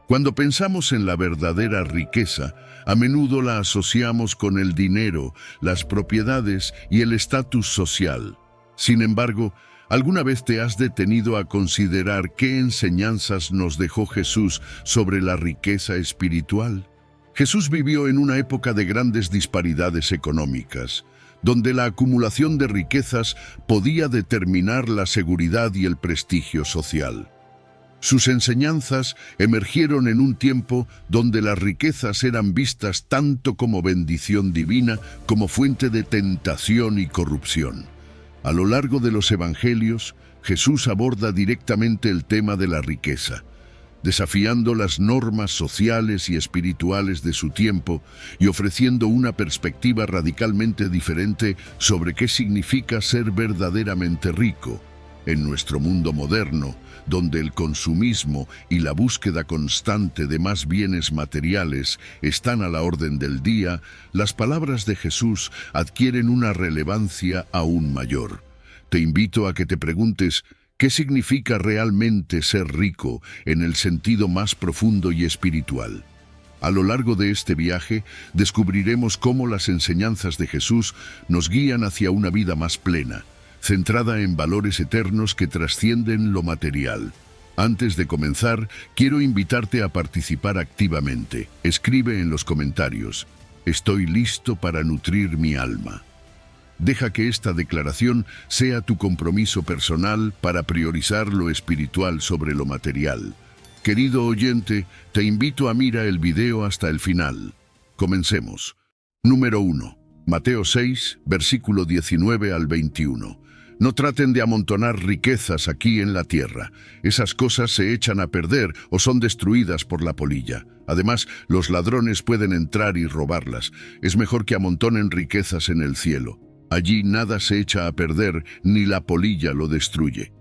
Cuando pensamos en la verdadera riqueza, a menudo la asociamos con el dinero, las propiedades y el estatus social. Sin embargo, ¿alguna vez te has detenido a considerar qué enseñanzas nos dejó Jesús sobre la riqueza espiritual? Jesús vivió en una época de grandes disparidades económicas, donde la acumulación de riquezas podía determinar la seguridad y el prestigio social. Sus enseñanzas emergieron en un tiempo donde las riquezas eran vistas tanto como bendición divina como fuente de tentación y corrupción. A lo largo de los evangelios, Jesús aborda directamente el tema de la riqueza, desafiando las normas sociales y espirituales de su tiempo y ofreciendo una perspectiva radicalmente diferente sobre qué significa ser verdaderamente rico. En nuestro mundo moderno, donde el consumismo y la búsqueda constante de más bienes materiales están a la orden del día, las palabras de Jesús adquieren una relevancia aún mayor. Te invito a que te preguntes, ¿qué significa realmente ser rico en el sentido más profundo y espiritual? A lo largo de este viaje, descubriremos cómo las enseñanzas de Jesús nos guían hacia una vida más plena, centrada en valores eternos que trascienden lo material. Antes de comenzar, quiero invitarte a participar activamente. Escribe en los comentarios: "Estoy listo para nutrir mi alma". Deja que esta declaración sea tu compromiso personal para priorizar lo espiritual sobre lo material. Querido oyente, te invito a mirar el video hasta el final. Comencemos. Número 1. Mateo 6, versículo 19 al 21. No traten de amontonar riquezas aquí en la tierra. Esas cosas se echan a perder o son destruidas por la polilla. Además, los ladrones pueden entrar y robarlas. Es mejor que amontonen riquezas en el cielo. Allí nada se echa a perder, ni la polilla lo destruye.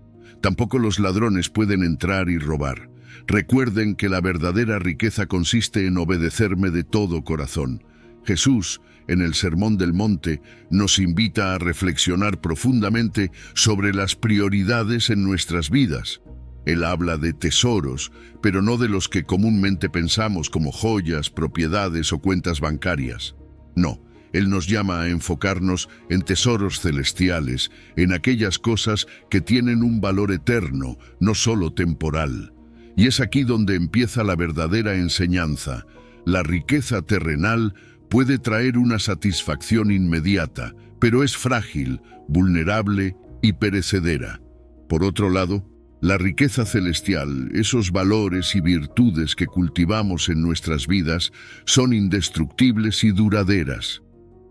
Tampoco los ladrones pueden entrar y robar. Recuerden que la verdadera riqueza consiste en obedecerme de todo corazón. Jesús, en el Sermón del Monte, nos invita a reflexionar profundamente sobre las prioridades en nuestras vidas. Él habla de tesoros, pero no de los que comúnmente pensamos como joyas, propiedades o cuentas bancarias. No. Él nos llama a enfocarnos en tesoros celestiales, en aquellas cosas que tienen un valor eterno, no solo temporal. Y es aquí donde empieza la verdadera enseñanza. La riqueza terrenal puede traer una satisfacción inmediata, pero es frágil, vulnerable y perecedera. Por otro lado, la riqueza celestial, esos valores y virtudes que cultivamos en nuestras vidas, son indestructibles y duraderas.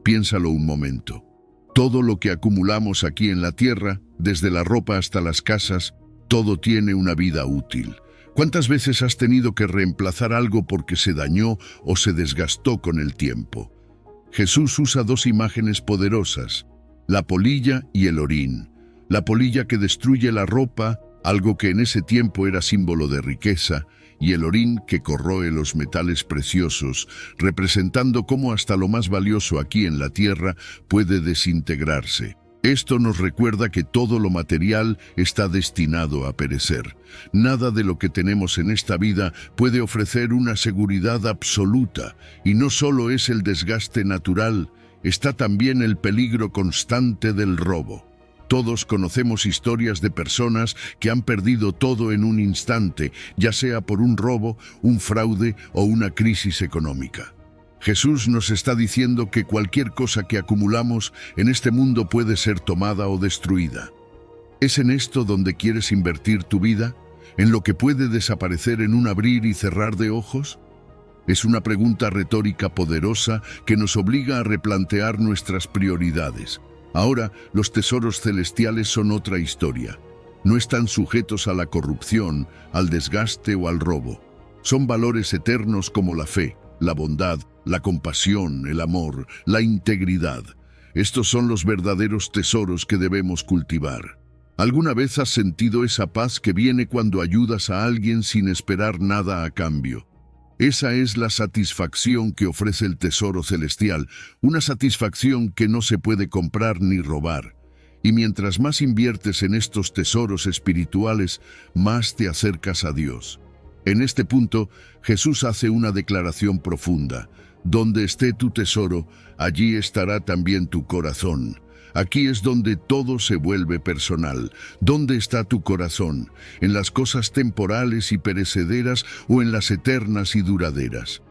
Piénsalo un momento. Todo lo que acumulamos aquí en la tierra, desde la ropa hasta las casas, todo tiene una vida útil. ¿Cuántas veces has tenido que reemplazar algo porque se dañó o se desgastó con el tiempo? Jesús usa dos imágenes poderosas: la polilla y el orín. La polilla que destruye la ropa, algo que en ese tiempo era símbolo de riqueza, y el orín que corroe los metales preciosos, representando cómo hasta lo más valioso aquí en la tierra puede desintegrarse. Esto nos recuerda que todo lo material está destinado a perecer. Nada de lo que tenemos en esta vida puede ofrecer una seguridad absoluta, y no solo es el desgaste natural, está también el peligro constante del robo. Todos conocemos historias de personas que han perdido todo en un instante, ya sea por un robo, un fraude o una crisis económica. Jesús nos está diciendo que cualquier cosa que acumulamos en este mundo puede ser tomada o destruida. ¿Es en esto donde quieres invertir tu vida? ¿En lo que puede desaparecer en un abrir y cerrar de ojos? Es una pregunta retórica poderosa que nos obliga a replantear nuestras prioridades. Ahora, los tesoros celestiales son otra historia. No están sujetos a la corrupción, al desgaste o al robo. Son valores eternos como la fe, la bondad, la compasión, el amor, la integridad. Estos son los verdaderos tesoros que debemos cultivar. ¿Alguna vez has sentido esa paz que viene cuando ayudas a alguien sin esperar nada a cambio? Esa es la satisfacción que ofrece el tesoro celestial, una satisfacción que no se puede comprar ni robar. Y mientras más inviertes en estos tesoros espirituales, más te acercas a Dios. En este punto, Jesús hace una declaración profunda. Donde esté tu tesoro, allí estará también tu corazón. Aquí es donde todo se vuelve personal. ¿Dónde está tu corazón? ¿En las cosas temporales y perecederas o en las eternas y duraderas?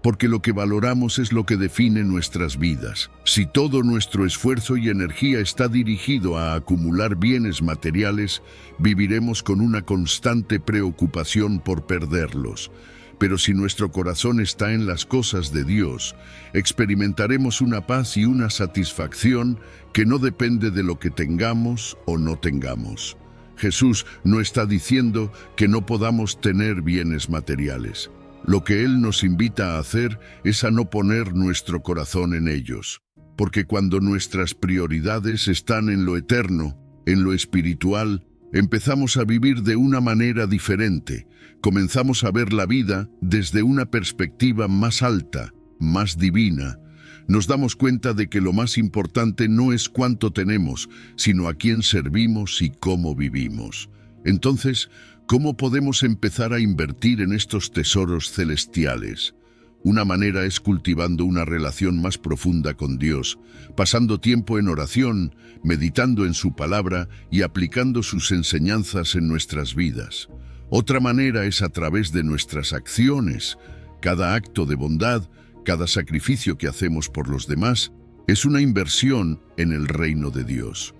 Porque lo que valoramos es lo que define nuestras vidas. Si todo nuestro esfuerzo y energía está dirigido a acumular bienes materiales, viviremos con una constante preocupación por perderlos. Pero si nuestro corazón está en las cosas de Dios, experimentaremos una paz y una satisfacción que no depende de lo que tengamos o no tengamos. Jesús no está diciendo que no podamos tener bienes materiales. Lo que Él nos invita a hacer es a no poner nuestro corazón en ellos, porque cuando nuestras prioridades están en lo eterno, en lo espiritual, empezamos a vivir de una manera diferente. Comenzamos a ver la vida desde una perspectiva más alta, más divina. Nos damos cuenta de que lo más importante no es cuánto tenemos, sino a quién servimos y cómo vivimos. Entonces, ¿cómo podemos empezar a invertir en estos tesoros celestiales? Una manera es cultivando una relación más profunda con Dios, pasando tiempo en oración, meditando en su palabra y aplicando sus enseñanzas en nuestras vidas. Otra manera es a través de nuestras acciones. Cada acto de bondad, cada sacrificio que hacemos por los demás, es una inversión en el reino de Dios.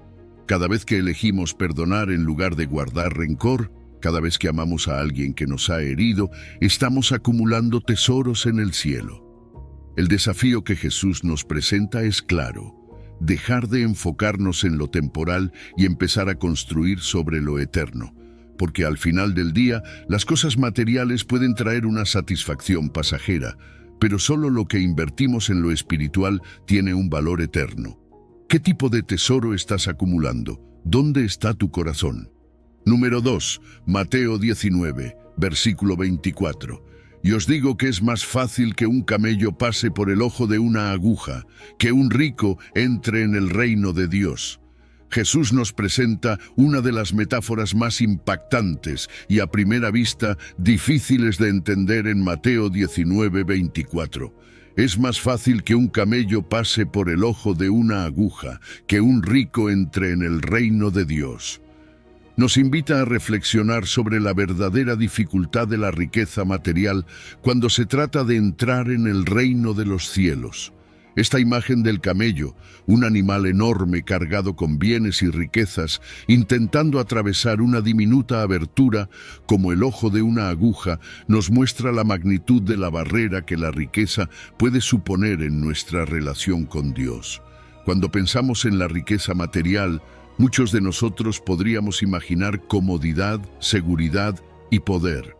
Cada vez que elegimos perdonar en lugar de guardar rencor, cada vez que amamos a alguien que nos ha herido, estamos acumulando tesoros en el cielo. El desafío que Jesús nos presenta es claro: dejar de enfocarnos en lo temporal y empezar a construir sobre lo eterno. Porque al final del día, las cosas materiales pueden traer una satisfacción pasajera, pero solo lo que invertimos en lo espiritual tiene un valor eterno. ¿Qué tipo de tesoro estás acumulando? ¿Dónde está tu corazón? Número 2, Mateo 19, versículo 24. Y os digo que es más fácil que un camello pase por el ojo de una aguja, que un rico entre en el reino de Dios. Jesús nos presenta una de las metáforas más impactantes y a primera vista difíciles de entender en Mateo 19, 24. Es más fácil que un camello pase por el ojo de una aguja, que un rico entre en el reino de Dios. Nos invita a reflexionar sobre la verdadera dificultad de la riqueza material cuando se trata de entrar en el reino de los cielos. Esta imagen del camello, un animal enorme cargado con bienes y riquezas, intentando atravesar una diminuta abertura como el ojo de una aguja, nos muestra la magnitud de la barrera que la riqueza puede suponer en nuestra relación con Dios. Cuando pensamos en la riqueza material, muchos de nosotros podríamos imaginar comodidad, seguridad y poder,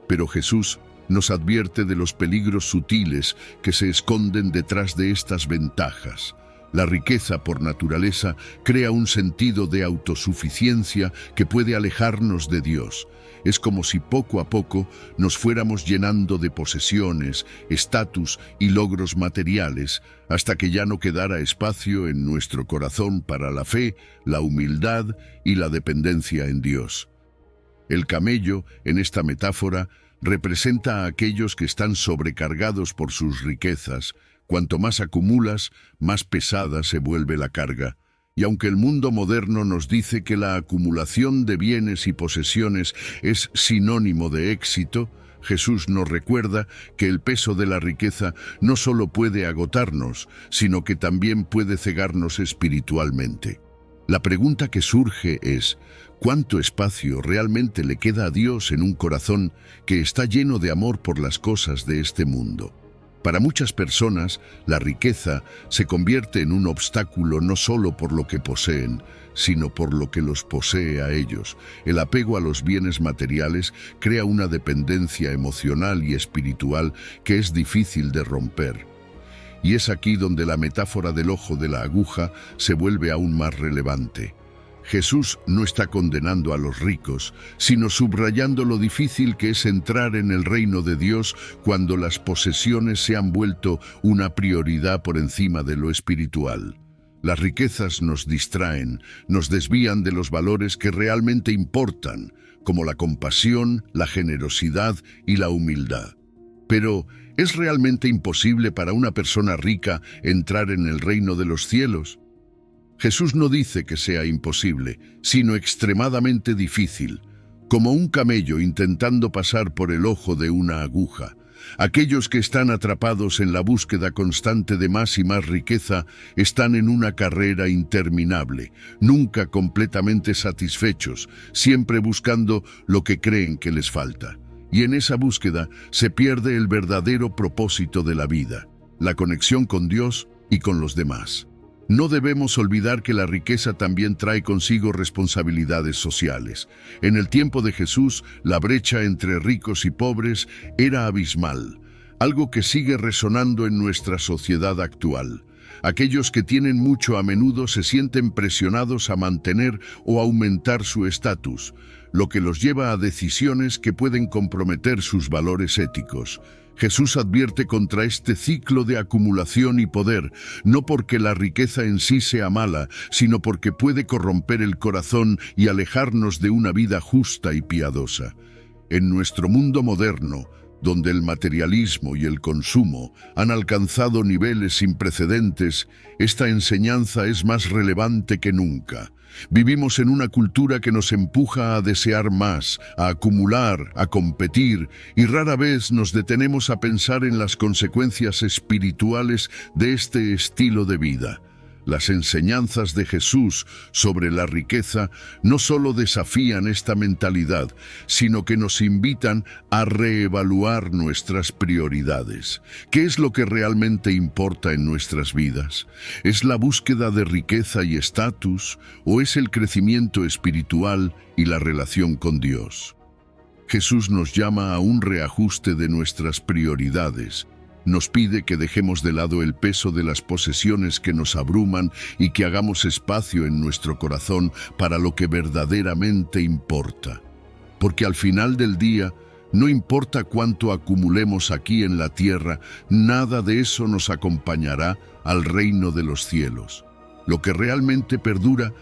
pero Jesús nos advierte de los peligros sutiles que se esconden detrás de estas ventajas. La riqueza, por naturaleza, crea un sentido de autosuficiencia que puede alejarnos de Dios. Es como si poco a poco nos fuéramos llenando de posesiones, estatus y logros materiales, hasta que ya no quedara espacio en nuestro corazón para la fe, la humildad y la dependencia en Dios. El camello, en esta metáfora, representa a aquellos que están sobrecargados por sus riquezas. Cuanto más acumulas, más pesada se vuelve la carga. Y aunque el mundo moderno nos dice que la acumulación de bienes y posesiones es sinónimo de éxito, Jesús nos recuerda que el peso de la riqueza no solo puede agotarnos, sino que también puede cegarnos espiritualmente. La pregunta que surge es: ¿cuánto espacio realmente le queda a Dios en un corazón que está lleno de amor por las cosas de este mundo? Para muchas personas, la riqueza se convierte en un obstáculo no solo por lo que poseen, sino por lo que los posee a ellos. El apego a los bienes materiales crea una dependencia emocional y espiritual que es difícil de romper. Y es aquí donde la metáfora del ojo de la aguja se vuelve aún más relevante. Jesús no está condenando a los ricos, sino subrayando lo difícil que es entrar en el reino de Dios cuando las posesiones se han vuelto una prioridad por encima de lo espiritual. Las riquezas nos distraen, nos desvían de los valores que realmente importan. como la compasión, la generosidad y la humildad. Pero, ¿es realmente imposible para una persona rica entrar en el reino de los cielos? Jesús no dice que sea imposible, sino extremadamente difícil, como un camello intentando pasar por el ojo de una aguja. Aquellos que están atrapados en la búsqueda constante de más y más riqueza están en una carrera interminable, nunca completamente satisfechos, siempre buscando lo que creen que les falta. Y en esa búsqueda se pierde el verdadero propósito de la vida, la conexión con Dios y con los demás. No debemos olvidar que la riqueza también trae consigo responsabilidades sociales. En el tiempo de Jesús, la brecha entre ricos y pobres era abismal, algo que sigue resonando en nuestra sociedad actual. Aquellos que tienen mucho a menudo se sienten presionados a mantener o aumentar su estatus, lo que los lleva a decisiones que pueden comprometer sus valores éticos. Jesús advierte contra este ciclo de acumulación y poder, no porque la riqueza en sí sea mala, sino porque puede corromper el corazón y alejarnos de una vida justa y piadosa. En nuestro mundo moderno, donde el materialismo y el consumo han alcanzado niveles sin precedentes, esta enseñanza es más relevante que nunca. Vivimos en una cultura que nos empuja a desear más, a acumular, a competir, y rara vez nos detenemos a pensar en las consecuencias espirituales de este estilo de vida. Las enseñanzas de Jesús sobre la riqueza no solo desafían esta mentalidad, sino que nos invitan a reevaluar nuestras prioridades. ¿Qué es lo que realmente importa en nuestras vidas? ¿Es la búsqueda de riqueza y estatus, o es el crecimiento espiritual y la relación con Dios? Jesús nos llama a un reajuste de nuestras prioridades. Nos pide que dejemos de lado el peso de las posesiones que nos abruman y que hagamos espacio en nuestro corazón para lo que verdaderamente importa. Porque al final del día, no importa cuánto acumulemos aquí en la tierra, nada de eso nos acompañará al reino de los cielos. Lo que realmente perdura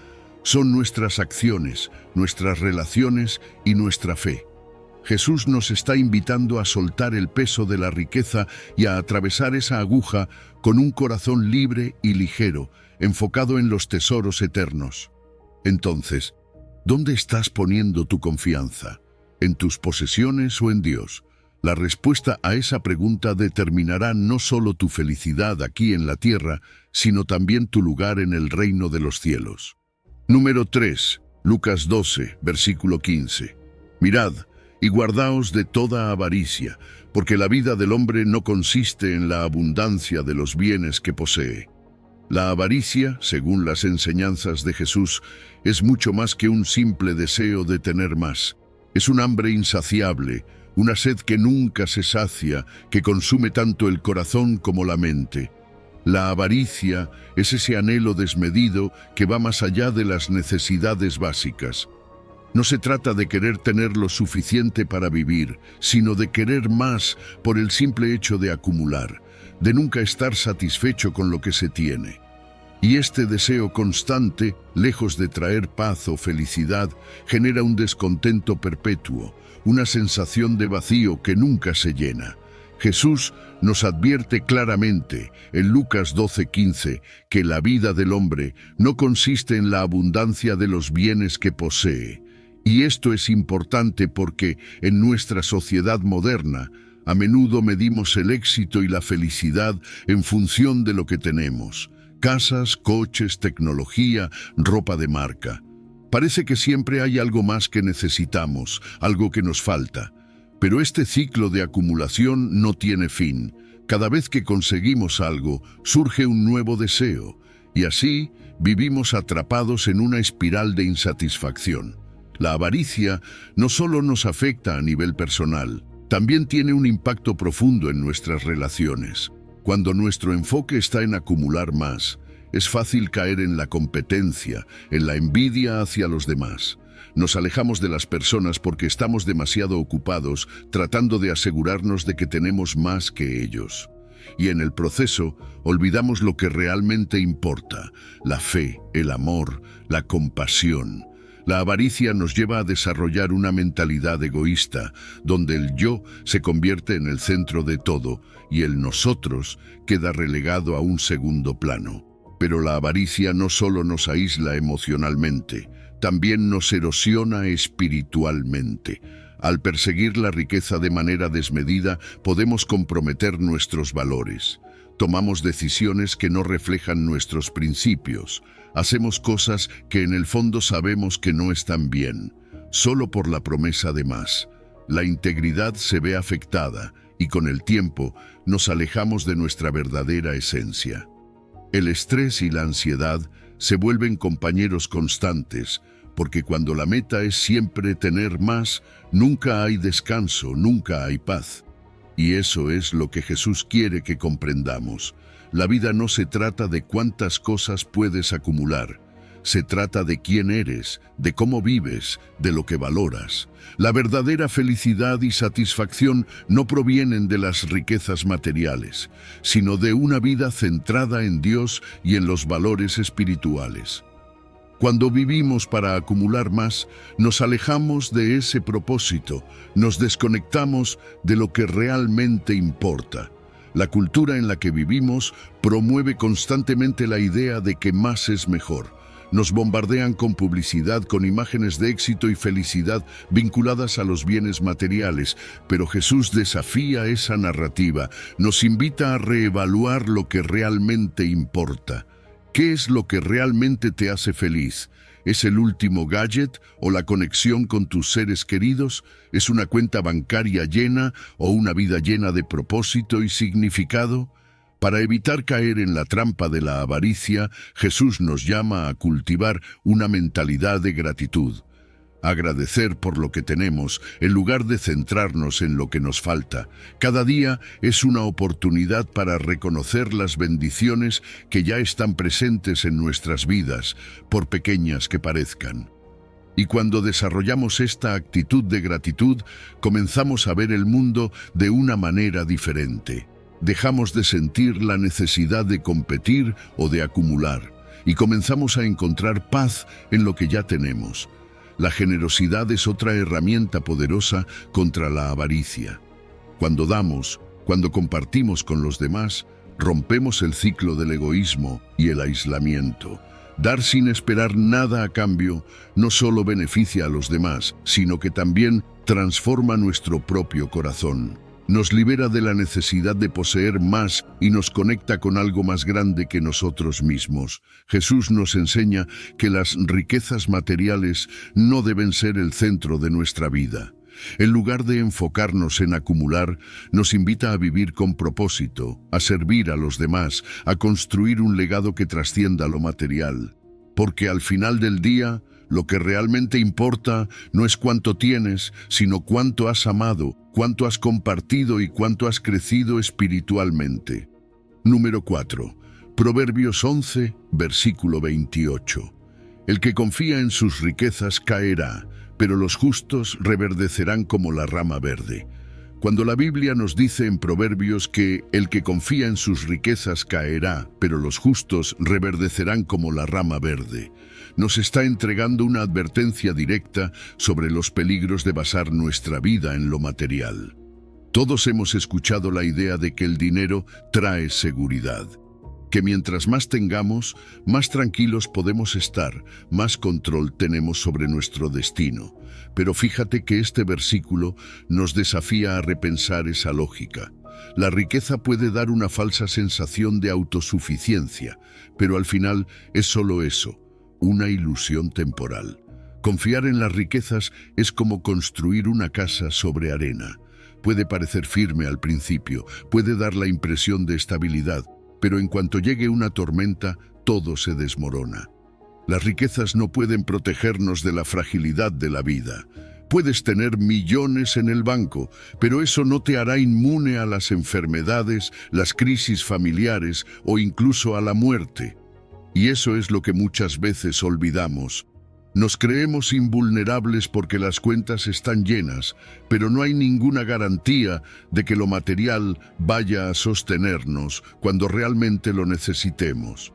son nuestras acciones, nuestras relaciones y nuestra fe. Jesús nos está invitando a soltar el peso de la riqueza y a atravesar esa aguja con un corazón libre y ligero, enfocado en los tesoros eternos. Entonces, ¿dónde estás poniendo tu confianza? ¿En tus posesiones o en Dios? La respuesta a esa pregunta determinará no solo tu felicidad aquí en la tierra, sino también tu lugar en el reino de los cielos. Número 3. Lucas 12, versículo 15. Mirad, y guardaos de toda avaricia, porque la vida del hombre no consiste en la abundancia de los bienes que posee. La avaricia, según las enseñanzas de Jesús, es mucho más que un simple deseo de tener más. Es un hambre insaciable, una sed que nunca se sacia, que consume tanto el corazón como la mente. La avaricia es ese anhelo desmedido que va más allá de las necesidades básicas. No se trata de querer tener lo suficiente para vivir, sino de querer más por el simple hecho de acumular, de nunca estar satisfecho con lo que se tiene. Y este deseo constante, lejos de traer paz o felicidad, genera un descontento perpetuo, una sensación de vacío que nunca se llena. Jesús nos advierte claramente en Lucas 12:15 que la vida del hombre no consiste en la abundancia de los bienes que posee. Y esto es importante porque en nuestra sociedad moderna a menudo medimos el éxito y la felicidad en función de lo que tenemos: casas, coches, tecnología, ropa de marca. Parece que siempre hay algo más que necesitamos, algo que nos falta. Pero este ciclo de acumulación no tiene fin. Cada vez que conseguimos algo, surge un nuevo deseo, y así vivimos atrapados en una espiral de insatisfacción. La avaricia no solo nos afecta a nivel personal, también tiene un impacto profundo en nuestras relaciones. Cuando nuestro enfoque está en acumular más, es fácil caer en la competencia, en la envidia hacia los demás. Nos alejamos de las personas porque estamos demasiado ocupados tratando de asegurarnos de que tenemos más que ellos. Y en el proceso olvidamos lo que realmente importa: la fe, el amor, la compasión. La avaricia nos lleva a desarrollar una mentalidad egoísta, donde el yo se convierte en el centro de todo y el nosotros queda relegado a un segundo plano. Pero la avaricia no solo nos aísla emocionalmente, también nos erosiona espiritualmente. Al perseguir la riqueza de manera desmedida, podemos comprometer nuestros valores. Tomamos decisiones que no reflejan nuestros principios. Hacemos cosas que en el fondo sabemos que no están bien, solo por la promesa de más. La integridad se ve afectada y con el tiempo nos alejamos de nuestra verdadera esencia. El estrés y la ansiedad se vuelven compañeros constantes, porque cuando la meta es siempre tener más, nunca hay descanso, nunca hay paz. Y eso es lo que Jesús quiere que comprendamos. La vida no se trata de cuántas cosas puedes acumular. Se trata de quién eres, de cómo vives, de lo que valoras. La verdadera felicidad y satisfacción no provienen de las riquezas materiales, sino de una vida centrada en Dios y en los valores espirituales. Cuando vivimos para acumular más, nos alejamos de ese propósito, nos desconectamos de lo que realmente importa. La cultura en la que vivimos promueve constantemente la idea de que más es mejor. Nos bombardean con publicidad, con imágenes de éxito y felicidad vinculadas a los bienes materiales, pero Jesús desafía esa narrativa, nos invita a reevaluar lo que realmente importa. ¿Qué es lo que realmente te hace feliz? ¿Es el último gadget o la conexión con tus seres queridos? ¿Es una cuenta bancaria llena o una vida llena de propósito y significado? Para evitar caer en la trampa de la avaricia, Jesús nos llama a cultivar una mentalidad de gratitud. Agradecer por lo que tenemos, en lugar de centrarnos en lo que nos falta. Cada día es una oportunidad para reconocer las bendiciones que ya están presentes en nuestras vidas, por pequeñas que parezcan. Y cuando desarrollamos esta actitud de gratitud, comenzamos a ver el mundo de una manera diferente. Dejamos de sentir la necesidad de competir o de acumular, y comenzamos a encontrar paz en lo que ya tenemos. La generosidad es otra herramienta poderosa contra la avaricia. Cuando damos, cuando compartimos con los demás, rompemos el ciclo del egoísmo y el aislamiento. Dar sin esperar nada a cambio no solo beneficia a los demás, sino que también transforma nuestro propio corazón. Nos libera de la necesidad de poseer más y nos conecta con algo más grande que nosotros mismos. Jesús nos enseña que las riquezas materiales no deben ser el centro de nuestra vida. En lugar de enfocarnos en acumular, nos invita a vivir con propósito, a servir a los demás, a construir un legado que trascienda lo material. Porque al final del día, lo que realmente importa no es cuánto tienes, sino cuánto has amado, cuánto has compartido y cuánto has crecido espiritualmente. Número 4. Proverbios 11, versículo 28. El que confía en sus riquezas caerá, pero los justos reverdecerán como la rama verde. Cuando la Biblia nos dice en Proverbios que el que confía en sus riquezas caerá, pero los justos reverdecerán como la rama verde, nos está entregando una advertencia directa sobre los peligros de basar nuestra vida en lo material. Todos hemos escuchado la idea de que el dinero trae seguridad, que mientras más tengamos, más tranquilos podemos estar, más control tenemos sobre nuestro destino. Pero fíjate que este versículo nos desafía a repensar esa lógica. La riqueza puede dar una falsa sensación de autosuficiencia, pero al final es solo eso, una ilusión temporal. Confiar en las riquezas es como construir una casa sobre arena. Puede parecer firme al principio, puede dar la impresión de estabilidad, pero en cuanto llegue una tormenta, todo se desmorona. Las riquezas no pueden protegernos de la fragilidad de la vida. Puedes tener millones en el banco, pero eso no te hará inmune a las enfermedades, las crisis familiares o incluso a la muerte. Y eso es lo que muchas veces olvidamos. Nos creemos invulnerables porque las cuentas están llenas, pero no hay ninguna garantía de que lo material vaya a sostenernos cuando realmente lo necesitemos.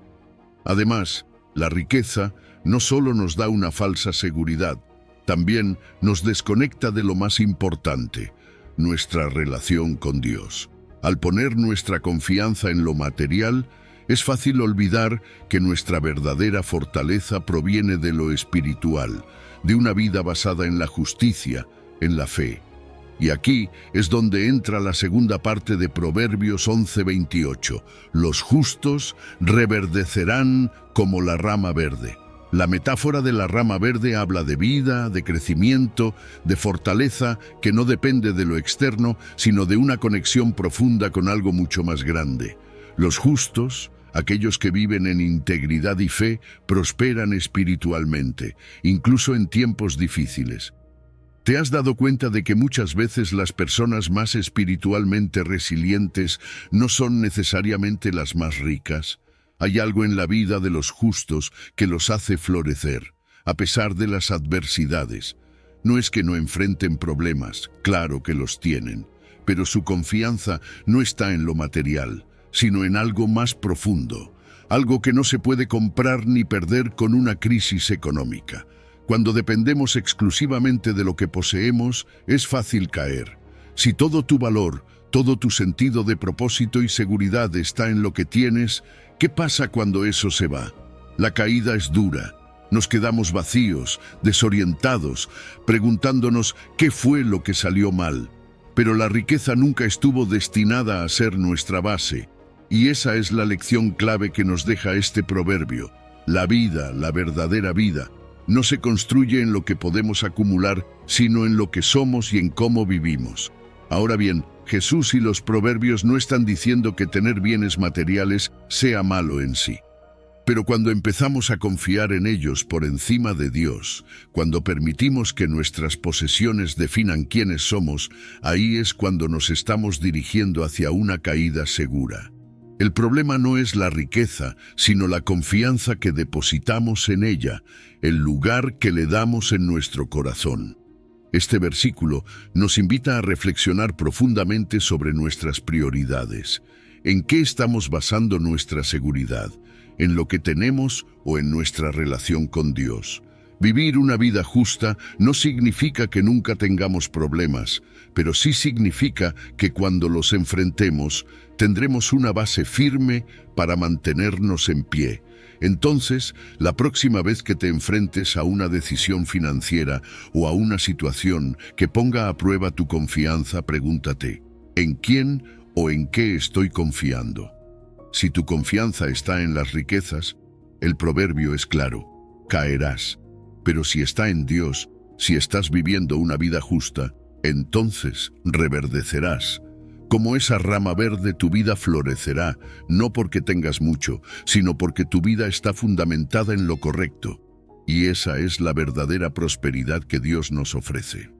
Además, la riqueza no solo nos da una falsa seguridad, también nos desconecta de lo más importante, nuestra relación con Dios. Al poner nuestra confianza en lo material, es fácil olvidar que nuestra verdadera fortaleza proviene de lo espiritual, de una vida basada en la justicia, en la fe. Y aquí es donde entra la segunda parte de Proverbios 11:28. Los justos reverdecerán como la rama verde. La metáfora de la rama verde habla de vida, de crecimiento, de fortaleza que no depende de lo externo, sino de una conexión profunda con algo mucho más grande. Los justos, aquellos que viven en integridad y fe, prosperan espiritualmente, incluso en tiempos difíciles. ¿Te has dado cuenta de que muchas veces las personas más espiritualmente resilientes no son necesariamente las más ricas? Hay algo en la vida de los justos que los hace florecer, a pesar de las adversidades. No es que no enfrenten problemas, claro que los tienen, pero su confianza no está en lo material, sino en algo más profundo, algo que no se puede comprar ni perder con una crisis económica. Cuando dependemos exclusivamente de lo que poseemos, es fácil caer. Si todo tu valor, todo tu sentido de propósito y seguridad está en lo que tienes, ¿qué pasa cuando eso se va? La caída es dura. Nos quedamos vacíos, desorientados, preguntándonos qué fue lo que salió mal. Pero la riqueza nunca estuvo destinada a ser nuestra base. Y esa es la lección clave que nos deja este proverbio. La vida, la verdadera vida, no se construye en lo que podemos acumular, sino en lo que somos y en cómo vivimos. Ahora bien, Jesús y los proverbios no están diciendo que tener bienes materiales sea malo en sí. Pero cuando empezamos a confiar en ellos por encima de Dios, cuando permitimos que nuestras posesiones definan quiénes somos, ahí es cuando nos estamos dirigiendo hacia una caída segura. El problema no es la riqueza, sino la confianza que depositamos en ella, el lugar que le damos en nuestro corazón. Este versículo nos invita a reflexionar profundamente sobre nuestras prioridades. ¿En qué estamos basando nuestra seguridad? ¿En lo que tenemos o en nuestra relación con Dios? Vivir una vida justa no significa que nunca tengamos problemas, pero sí significa que cuando los enfrentemos, tendremos una base firme para mantenernos en pie. Entonces, la próxima vez que te enfrentes a una decisión financiera o a una situación que ponga a prueba tu confianza, pregúntate, ¿en quién o en qué estoy confiando? Si tu confianza está en las riquezas, el proverbio es claro, caerás. Pero si está en Dios, si estás viviendo una vida justa, entonces reverdecerás. Como esa rama verde, tu vida florecerá, no porque tengas mucho, sino porque tu vida está fundamentada en lo correcto. Y esa es la verdadera prosperidad que Dios nos ofrece.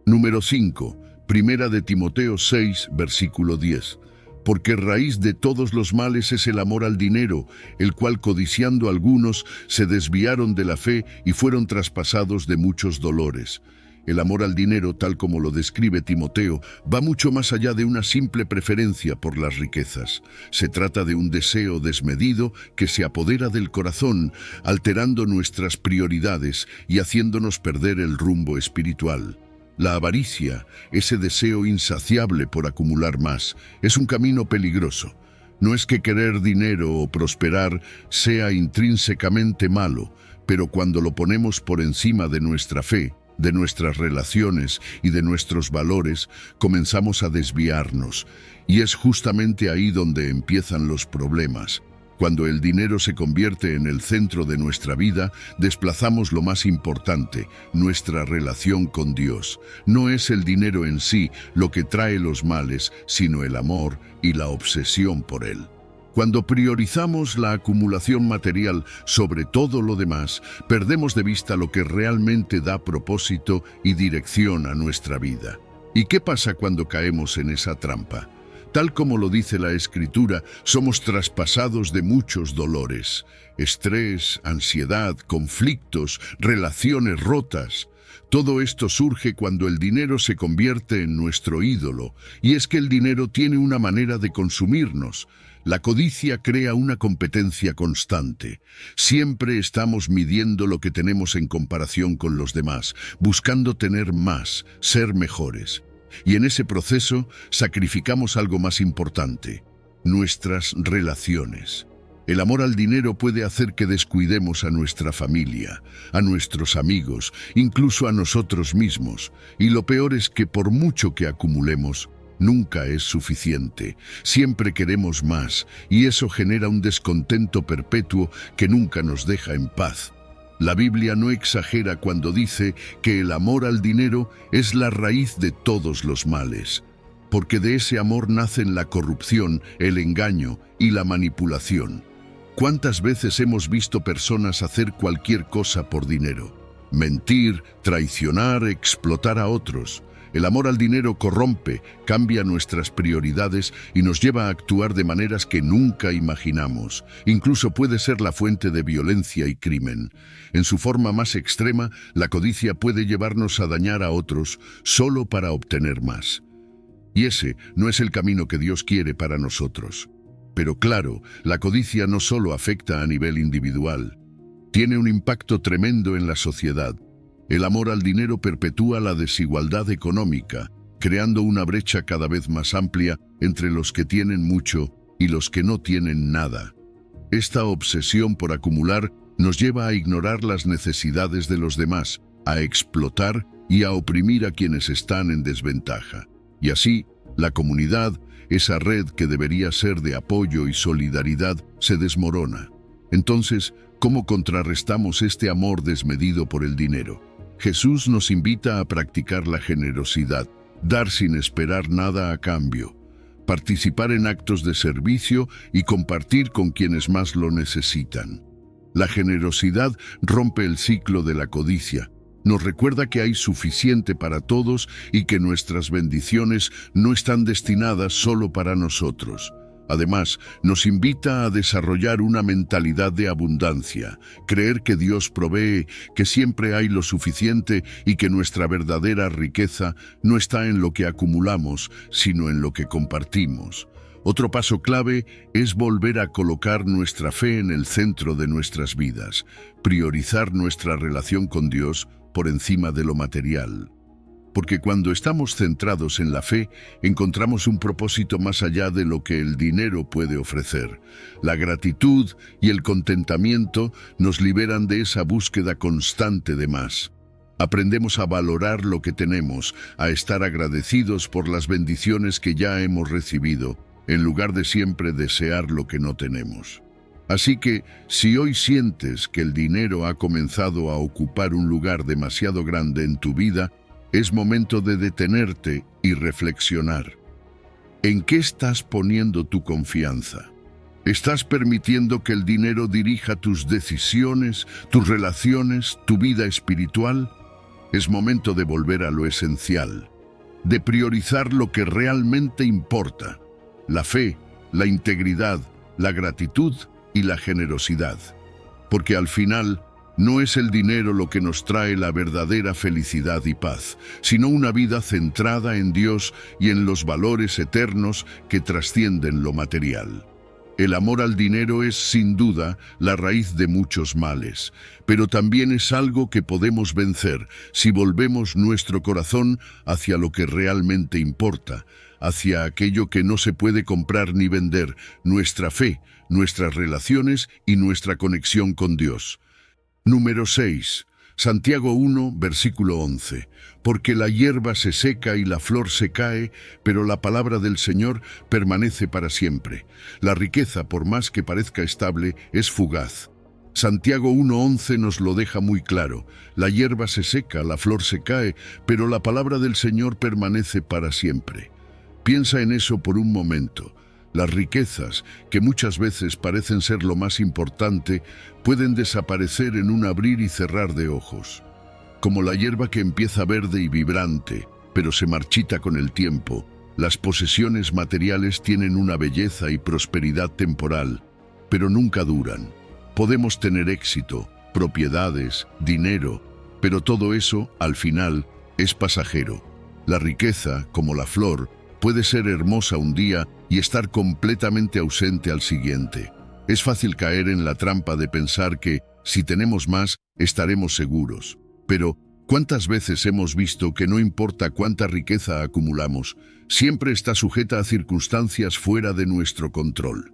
Número 5. Primera de Timoteo 6, versículo 10. Porque raíz de todos los males es el amor al dinero, el cual codiciando algunos se desviaron de la fe y fueron traspasados de muchos dolores. El amor al dinero, tal como lo describe Timoteo, va mucho más allá de una simple preferencia por las riquezas. Se trata de un deseo desmedido que se apodera del corazón, alterando nuestras prioridades y haciéndonos perder el rumbo espiritual. La avaricia, ese deseo insaciable por acumular más, es un camino peligroso. No es que querer dinero o prosperar sea intrínsecamente malo, pero cuando lo ponemos por encima de nuestra fe, de nuestras relaciones y de nuestros valores, comenzamos a desviarnos. Y es justamente ahí donde empiezan los problemas. Cuando el dinero se convierte en el centro de nuestra vida, desplazamos lo más importante, nuestra relación con Dios. No es el dinero en sí lo que trae los males, sino el amor y la obsesión por él. Cuando priorizamos la acumulación material sobre todo lo demás, perdemos de vista lo que realmente da propósito y dirección a nuestra vida. ¿Y qué pasa cuando caemos en esa trampa? Tal como lo dice la Escritura, somos traspasados de muchos dolores, estrés, ansiedad, conflictos, relaciones rotas. Todo esto surge cuando el dinero se convierte en nuestro ídolo, y es que el dinero tiene una manera de consumirnos. La codicia crea una competencia constante. Siempre estamos midiendo lo que tenemos en comparación con los demás, buscando tener más, ser mejores. Y en ese proceso sacrificamos algo más importante: nuestras relaciones. El amor al dinero puede hacer que descuidemos a nuestra familia, a nuestros amigos, incluso a nosotros mismos. Y lo peor es que por mucho que acumulemos, nunca es suficiente. Siempre queremos más, y eso genera un descontento perpetuo que nunca nos deja en paz. La Biblia no exagera cuando dice que el amor al dinero es la raíz de todos los males, porque de ese amor nacen la corrupción, el engaño y la manipulación. ¿Cuántas veces hemos visto personas hacer cualquier cosa por dinero? Mentir, traicionar, explotar a otros. El amor al dinero corrompe, cambia nuestras prioridades y nos lleva a actuar de maneras que nunca imaginamos. Incluso puede ser la fuente de violencia y crimen. En su forma más extrema, la codicia puede llevarnos a dañar a otros solo para obtener más. Y ese no es el camino que Dios quiere para nosotros. Pero claro, la codicia no solo afecta a nivel individual. Tiene un impacto tremendo en la sociedad. El amor al dinero perpetúa la desigualdad económica, creando una brecha cada vez más amplia entre los que tienen mucho y los que no tienen nada. Esta obsesión por acumular nos lleva a ignorar las necesidades de los demás, a explotar y a oprimir a quienes están en desventaja. Y así, la comunidad, esa red que debería ser de apoyo y solidaridad, se desmorona. Entonces, ¿cómo contrarrestamos este amor desmedido por el dinero? Jesús nos invita a practicar la generosidad, dar sin esperar nada a cambio, participar en actos de servicio y compartir con quienes más lo necesitan. La generosidad rompe el ciclo de la codicia, nos recuerda que hay suficiente para todos y que nuestras bendiciones no están destinadas solo para nosotros. Además, nos invita a desarrollar una mentalidad de abundancia, creer que Dios provee, que siempre hay lo suficiente y que nuestra verdadera riqueza no está en lo que acumulamos, sino en lo que compartimos. Otro paso clave es volver a colocar nuestra fe en el centro de nuestras vidas, priorizar nuestra relación con Dios por encima de lo material. Porque cuando estamos centrados en la fe, encontramos un propósito más allá de lo que el dinero puede ofrecer. La gratitud y el contentamiento nos liberan de esa búsqueda constante de más. Aprendemos a valorar lo que tenemos, a estar agradecidos por las bendiciones que ya hemos recibido, en lugar de siempre desear lo que no tenemos. Así que, si hoy sientes que el dinero ha comenzado a ocupar un lugar demasiado grande en tu vida, es momento de detenerte y reflexionar. ¿En qué estás poniendo tu confianza? ¿Estás permitiendo que el dinero dirija tus decisiones, tus relaciones, tu vida espiritual? Es momento de volver a lo esencial, de priorizar lo que realmente importa: la fe, la integridad, la gratitud y la generosidad. Porque al final, no es el dinero lo que nos trae la verdadera felicidad y paz, sino una vida centrada en Dios y en los valores eternos que trascienden lo material. El amor al dinero es, sin duda, la raíz de muchos males, pero también es algo que podemos vencer si volvemos nuestro corazón hacia lo que realmente importa, hacia aquello que no se puede comprar ni vender: nuestra fe, nuestras relaciones y nuestra conexión con Dios. Número 6. Santiago 1, versículo 11. Porque la hierba se seca y la flor se cae, pero la palabra del Señor permanece para siempre. La riqueza, por más que parezca estable, es fugaz. Santiago 1:11 nos lo deja muy claro. La hierba se seca, la flor se cae, pero la palabra del Señor permanece para siempre. Piensa en eso por un momento. Las riquezas, que muchas veces parecen ser lo más importante, pueden desaparecer en un abrir y cerrar de ojos. Como la hierba que empieza verde y vibrante, pero se marchita con el tiempo, las posesiones materiales tienen una belleza y prosperidad temporal, pero nunca duran. Podemos tener éxito, propiedades, dinero, pero todo eso, al final, es pasajero. La riqueza, como la flor, puede ser hermosa un día y estar completamente ausente al siguiente. Es fácil caer en la trampa de pensar que, si tenemos más, estaremos seguros. Pero, ¿cuántas veces hemos visto que no importa cuánta riqueza acumulamos, siempre está sujeta a circunstancias fuera de nuestro control?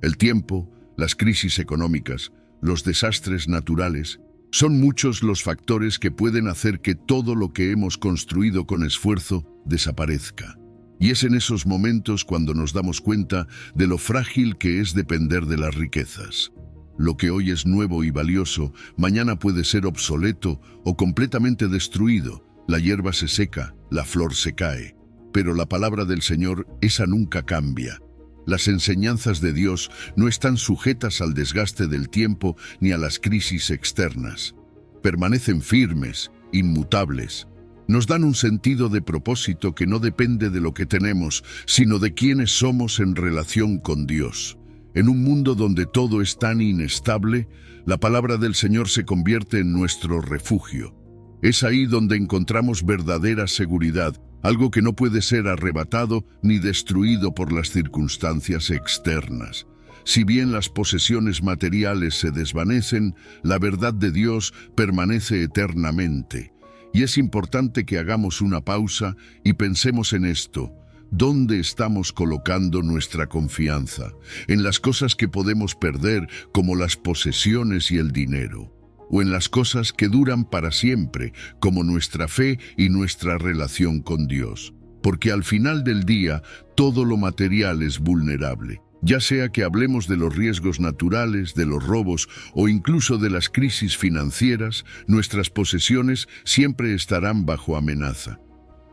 El tiempo, las crisis económicas, los desastres naturales, son muchos los factores que pueden hacer que todo lo que hemos construido con esfuerzo desaparezca. Y es en esos momentos cuando nos damos cuenta de lo frágil que es depender de las riquezas. Lo que hoy es nuevo y valioso, mañana puede ser obsoleto o completamente destruido. La hierba se seca, la flor se cae. Pero la palabra del Señor, esa nunca cambia. Las enseñanzas de Dios no están sujetas al desgaste del tiempo ni a las crisis externas. Permanecen firmes, inmutables. Nos dan un sentido de propósito que no depende de lo que tenemos, sino de quiénes somos en relación con Dios. En un mundo donde todo es tan inestable, la palabra del Señor se convierte en nuestro refugio. Es ahí donde encontramos verdadera seguridad, algo que no puede ser arrebatado ni destruido por las circunstancias externas. Si bien las posesiones materiales se desvanecen, la verdad de Dios permanece eternamente. Y es importante que hagamos una pausa y pensemos en esto. ¿Dónde estamos colocando nuestra confianza? ¿En las cosas que podemos perder, como las posesiones y el dinero? ¿O en las cosas que duran para siempre, como nuestra fe y nuestra relación con Dios? Porque al final del día, todo lo material es vulnerable. Ya sea que hablemos de los riesgos naturales, de los robos o incluso de las crisis financieras, nuestras posesiones siempre estarán bajo amenaza.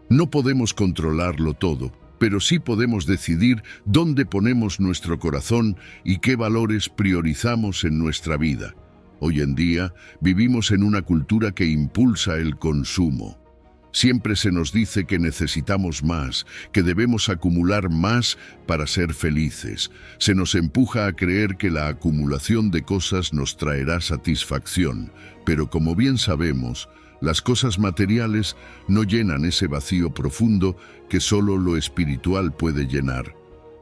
No podemos controlarlo todo, pero sí podemos decidir dónde ponemos nuestro corazón y qué valores priorizamos en nuestra vida. Hoy en día vivimos en una cultura que impulsa el consumo. Siempre se nos dice que necesitamos más, que debemos acumular más para ser felices. Se nos empuja a creer que la acumulación de cosas nos traerá satisfacción, pero como bien sabemos, las cosas materiales no llenan ese vacío profundo que solo lo espiritual puede llenar.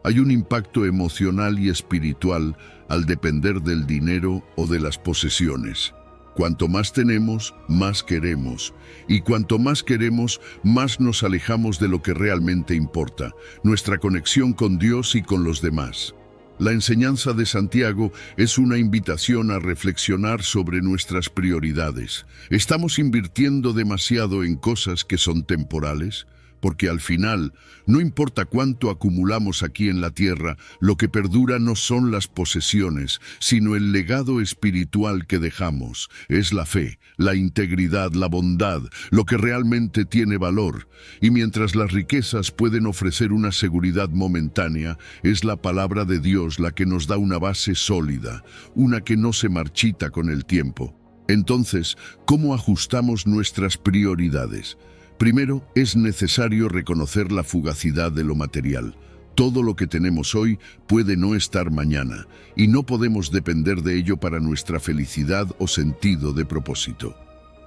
Hay un impacto emocional y espiritual al depender del dinero o de las posesiones. Cuanto más tenemos, más queremos. Y cuanto más queremos, más nos alejamos de lo que realmente importa, nuestra conexión con Dios y con los demás. La enseñanza de Santiago es una invitación a reflexionar sobre nuestras prioridades. ¿Estamos invirtiendo demasiado en cosas que son temporales? Porque al final, no importa cuánto acumulamos aquí en la tierra, lo que perdura no son las posesiones, sino el legado espiritual que dejamos. Es la fe, la integridad, la bondad, lo que realmente tiene valor. Y mientras las riquezas pueden ofrecer una seguridad momentánea, es la palabra de Dios la que nos da una base sólida, una que no se marchita con el tiempo. Entonces, ¿cómo ajustamos nuestras prioridades? Primero, es necesario reconocer la fugacidad de lo material. Todo lo que tenemos hoy puede no estar mañana, y no podemos depender de ello para nuestra felicidad o sentido de propósito.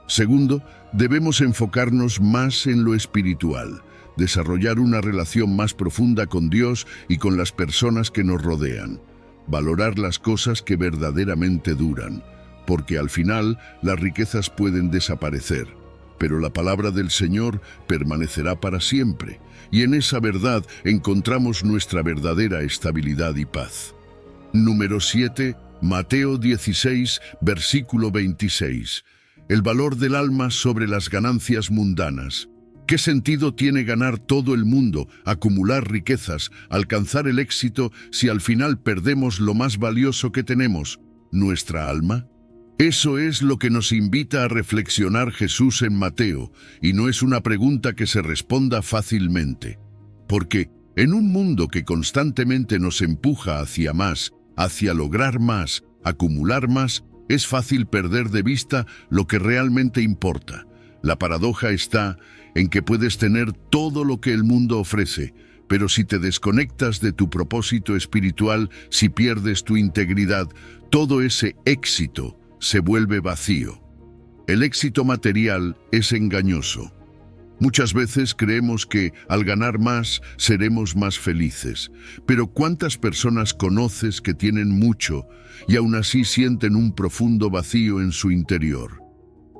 Segundo, debemos enfocarnos más en lo espiritual, desarrollar una relación más profunda con Dios y con las personas que nos rodean, valorar las cosas que verdaderamente duran, porque al final las riquezas pueden desaparecer, pero la palabra del Señor permanecerá para siempre, y en esa verdad encontramos nuestra verdadera estabilidad y paz. Número 7, Mateo 16, versículo 26. El valor del alma sobre las ganancias mundanas. ¿Qué sentido tiene ganar todo el mundo, acumular riquezas, alcanzar el éxito, si al final perdemos lo más valioso que tenemos, nuestra alma? Eso es lo que nos invita a reflexionar Jesús en Mateo, y no es una pregunta que se responda fácilmente. Porque en un mundo que constantemente nos empuja hacia más, hacia lograr más, acumular más, es fácil perder de vista lo que realmente importa. La paradoja está en que puedes tener todo lo que el mundo ofrece, pero si te desconectas de tu propósito espiritual, si pierdes tu integridad, todo ese éxito se vuelve vacío. El éxito material es engañoso. Muchas veces creemos que al ganar más seremos más felices, pero ¿cuántas personas conoces que tienen mucho y aún así sienten un profundo vacío en su interior?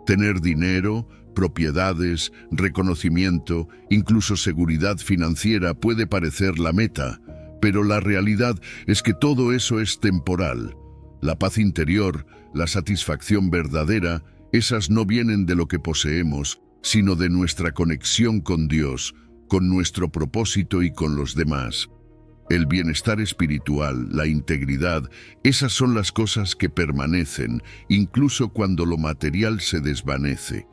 Tener dinero, propiedades, reconocimiento, incluso seguridad financiera puede parecer la meta, pero la realidad es que todo eso es temporal. La paz interior, la satisfacción verdadera, esas no vienen de lo que poseemos, sino de nuestra conexión con Dios, con nuestro propósito y con los demás. El bienestar espiritual, la integridad, esas son las cosas que permanecen, incluso cuando lo material se desvanece.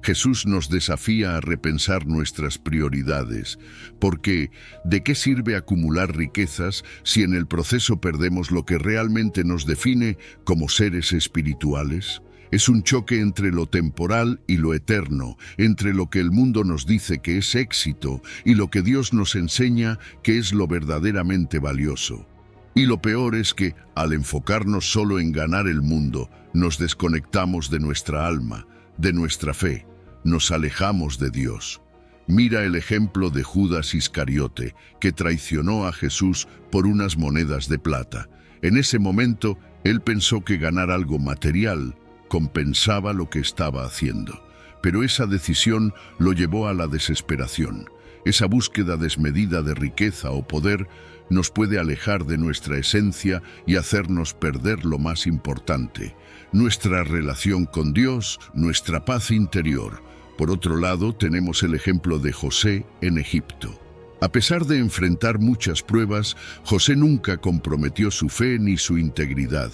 Jesús nos desafía a repensar nuestras prioridades, porque ¿de qué sirve acumular riquezas si en el proceso perdemos lo que realmente nos define como seres espirituales? Es un choque entre lo temporal y lo eterno, entre lo que el mundo nos dice que es éxito y lo que Dios nos enseña que es lo verdaderamente valioso. Y lo peor es que, al enfocarnos solo en ganar el mundo, nos desconectamos de nuestra alma, de nuestra fe, nos alejamos de Dios. Mira el ejemplo de Judas Iscariote, que traicionó a Jesús por unas monedas de plata. En ese momento, él pensó que ganar algo material compensaba lo que estaba haciendo, pero esa decisión lo llevó a la desesperación. Esa búsqueda desmedida de riqueza o poder nos puede alejar de nuestra esencia y hacernos perder lo más importante, nuestra relación con Dios, nuestra paz interior. Por otro lado, tenemos el ejemplo de José en Egipto. A pesar de enfrentar muchas pruebas, José nunca comprometió su fe ni su integridad,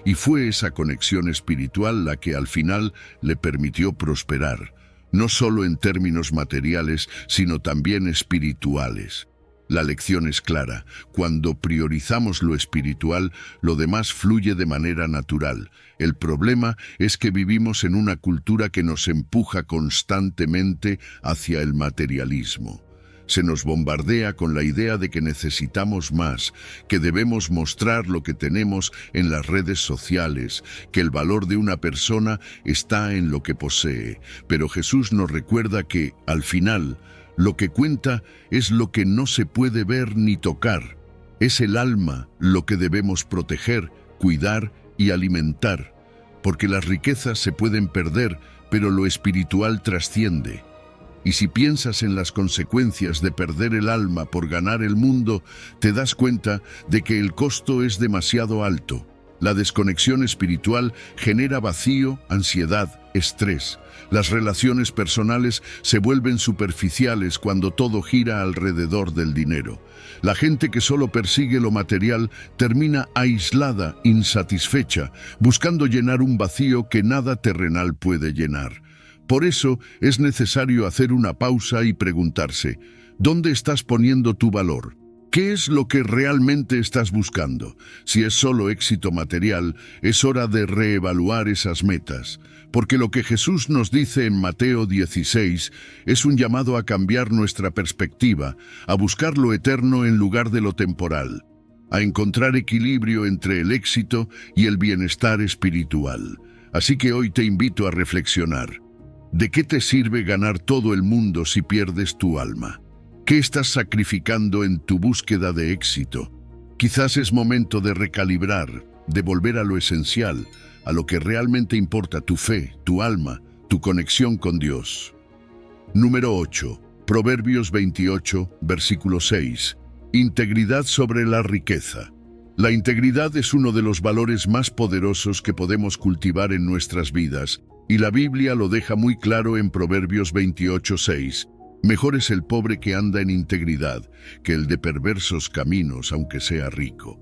y fue esa conexión espiritual la que al final le permitió prosperar, no solo en términos materiales, sino también espirituales. La lección es clara: cuando priorizamos lo espiritual, lo demás fluye de manera natural. El problema es que vivimos en una cultura que nos empuja constantemente hacia el materialismo. Se nos bombardea con la idea de que necesitamos más, que debemos mostrar lo que tenemos en las redes sociales, que el valor de una persona está en lo que posee. Pero Jesús nos recuerda que, al final, lo que cuenta es lo que no se puede ver ni tocar. Es el alma lo que debemos proteger, cuidar y alimentar, porque las riquezas se pueden perder, pero lo espiritual trasciende. Y si piensas en las consecuencias de perder el alma por ganar el mundo, te das cuenta de que el costo es demasiado alto. La desconexión espiritual genera vacío, ansiedad, estrés. Las relaciones personales se vuelven superficiales cuando todo gira alrededor del dinero. La gente que solo persigue lo material termina aislada, insatisfecha, buscando llenar un vacío que nada terrenal puede llenar. Por eso es necesario hacer una pausa y preguntarse: ¿dónde estás poniendo tu valor? ¿Qué es lo que realmente estás buscando? Si es solo éxito material, es hora de reevaluar esas metas, porque lo que Jesús nos dice en Mateo 16 es un llamado a cambiar nuestra perspectiva, a buscar lo eterno en lugar de lo temporal, a encontrar equilibrio entre el éxito y el bienestar espiritual. Así que hoy te invito a reflexionar. ¿De qué te sirve ganar todo el mundo si pierdes tu alma? ¿Qué estás sacrificando en tu búsqueda de éxito? Quizás es momento de recalibrar, de volver a lo esencial, a lo que realmente importa: tu fe, tu alma, tu conexión con Dios. Número 8. Proverbios 28, versículo 6. Integridad sobre la riqueza. La integridad es uno de los valores más poderosos que podemos cultivar en nuestras vidas, y la Biblia lo deja muy claro en Proverbios 28, 6. Mejor es el pobre que anda en integridad que el de perversos caminos, aunque sea rico.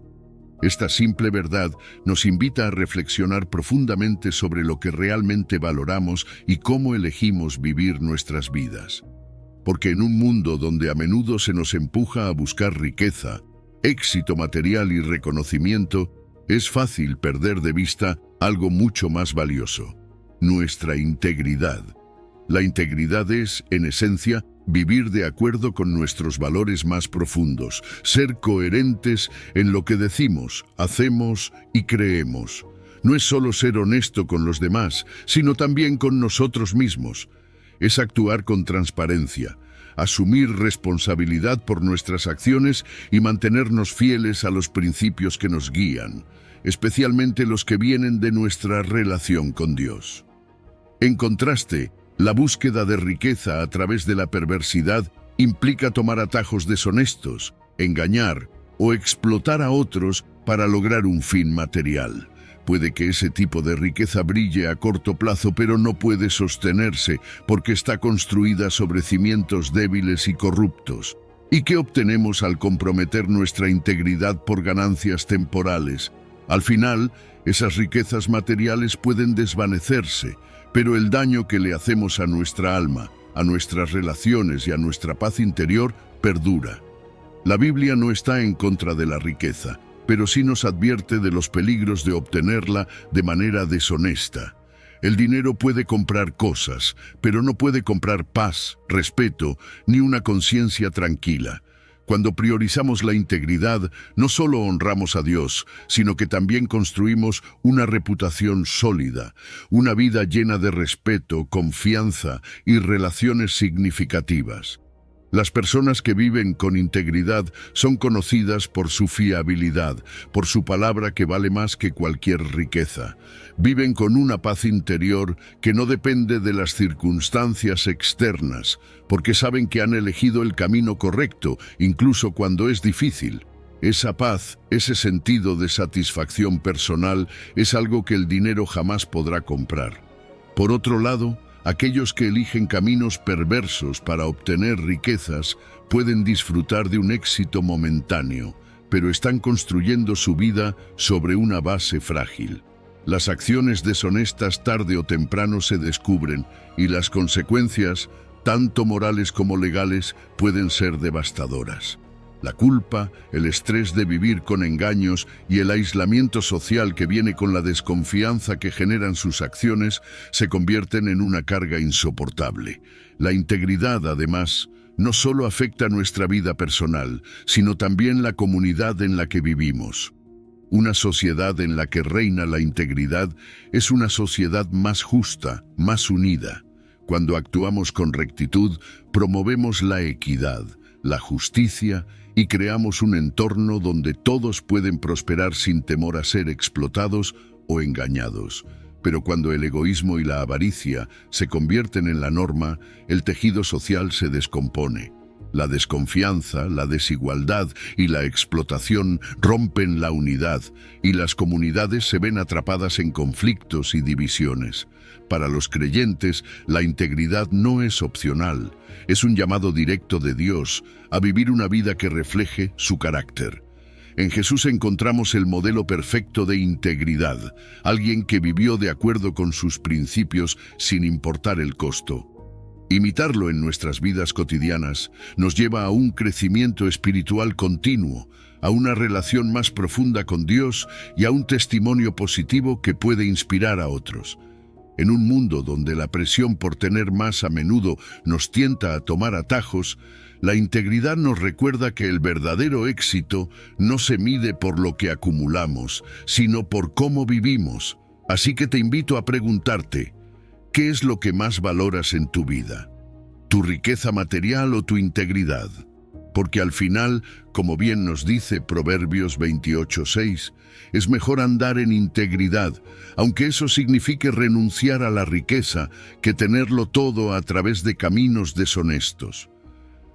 Esta simple verdad nos invita a reflexionar profundamente sobre lo que realmente valoramos y cómo elegimos vivir nuestras vidas. Porque en un mundo donde a menudo se nos empuja a buscar riqueza, éxito material y reconocimiento, es fácil perder de vista algo mucho más valioso: nuestra integridad. La integridad es, en esencia, vivir de acuerdo con nuestros valores más profundos, ser coherentes en lo que decimos, hacemos y creemos. No es solo ser honesto con los demás, sino también con nosotros mismos. es actuar con transparencia, asumir responsabilidad por nuestras acciones y mantenernos fieles a los principios que nos guían, especialmente los que vienen de nuestra relación con Dios. En contraste, la búsqueda de riqueza a través de la perversidad implica tomar atajos deshonestos, engañar o explotar a otros para lograr un fin material. Puede que ese tipo de riqueza brille a corto plazo, pero no puede sostenerse porque está construida sobre cimientos débiles y corruptos. ¿Y qué obtenemos al comprometer nuestra integridad por ganancias temporales? Al final, esas riquezas materiales pueden desvanecerse, pero el daño que le hacemos a nuestra alma, a nuestras relaciones y a nuestra paz interior perdura. La Biblia no está en contra de la riqueza, pero sí nos advierte de los peligros de obtenerla de manera deshonesta. El dinero puede comprar cosas, pero no puede comprar paz, respeto, ni una conciencia tranquila. Cuando priorizamos la integridad, no solo honramos a Dios, sino que también construimos una reputación sólida, una vida llena de respeto, confianza y relaciones significativas. Las personas que viven con integridad son conocidas por su fiabilidad, por su palabra que vale más que cualquier riqueza. Viven con una paz interior que no depende de las circunstancias externas, porque saben que han elegido el camino correcto, incluso cuando es difícil. Esa paz, ese sentido de satisfacción personal, es algo que el dinero jamás podrá comprar. Por otro lado, aquellos que eligen caminos perversos para obtener riquezas pueden disfrutar de un éxito momentáneo, pero están construyendo su vida sobre una base frágil. Las acciones deshonestas tarde o temprano se descubren y las consecuencias, tanto morales como legales, pueden ser devastadoras. La culpa, el estrés de vivir con engaños y el aislamiento social que viene con la desconfianza que generan sus acciones se convierten en una carga insoportable. La integridad, además, no solo afecta nuestra vida personal, sino también la comunidad en la que vivimos. Una sociedad en la que reina la integridad es una sociedad más justa, más unida. Cuando actuamos con rectitud, promovemos la equidad, la justicia y creamos un entorno donde todos pueden prosperar sin temor a ser explotados o engañados. Pero cuando el egoísmo y la avaricia se convierten en la norma, el tejido social se descompone. La desconfianza, la desigualdad y la explotación rompen la unidad y las comunidades se ven atrapadas en conflictos y divisiones. Para los creyentes, la integridad no es opcional, es un llamado directo de Dios a vivir una vida que refleje su carácter. En Jesús encontramos el modelo perfecto de integridad, alguien que vivió de acuerdo con sus principios sin importar el costo. Imitarlo en nuestras vidas cotidianas nos lleva a un crecimiento espiritual continuo, a una relación más profunda con Dios y a un testimonio positivo que puede inspirar a otros. En un mundo donde la presión por tener más a menudo nos tienta a tomar atajos, la integridad nos recuerda que el verdadero éxito no se mide por lo que acumulamos, sino por cómo vivimos. Así que te invito a preguntarte, ¿qué es lo que más valoras en tu vida? ¿Tu riqueza material o tu integridad? Porque al final, como bien nos dice Proverbios 28:6, es mejor andar en integridad, aunque eso signifique renunciar a la riqueza, que tenerlo todo a través de caminos deshonestos.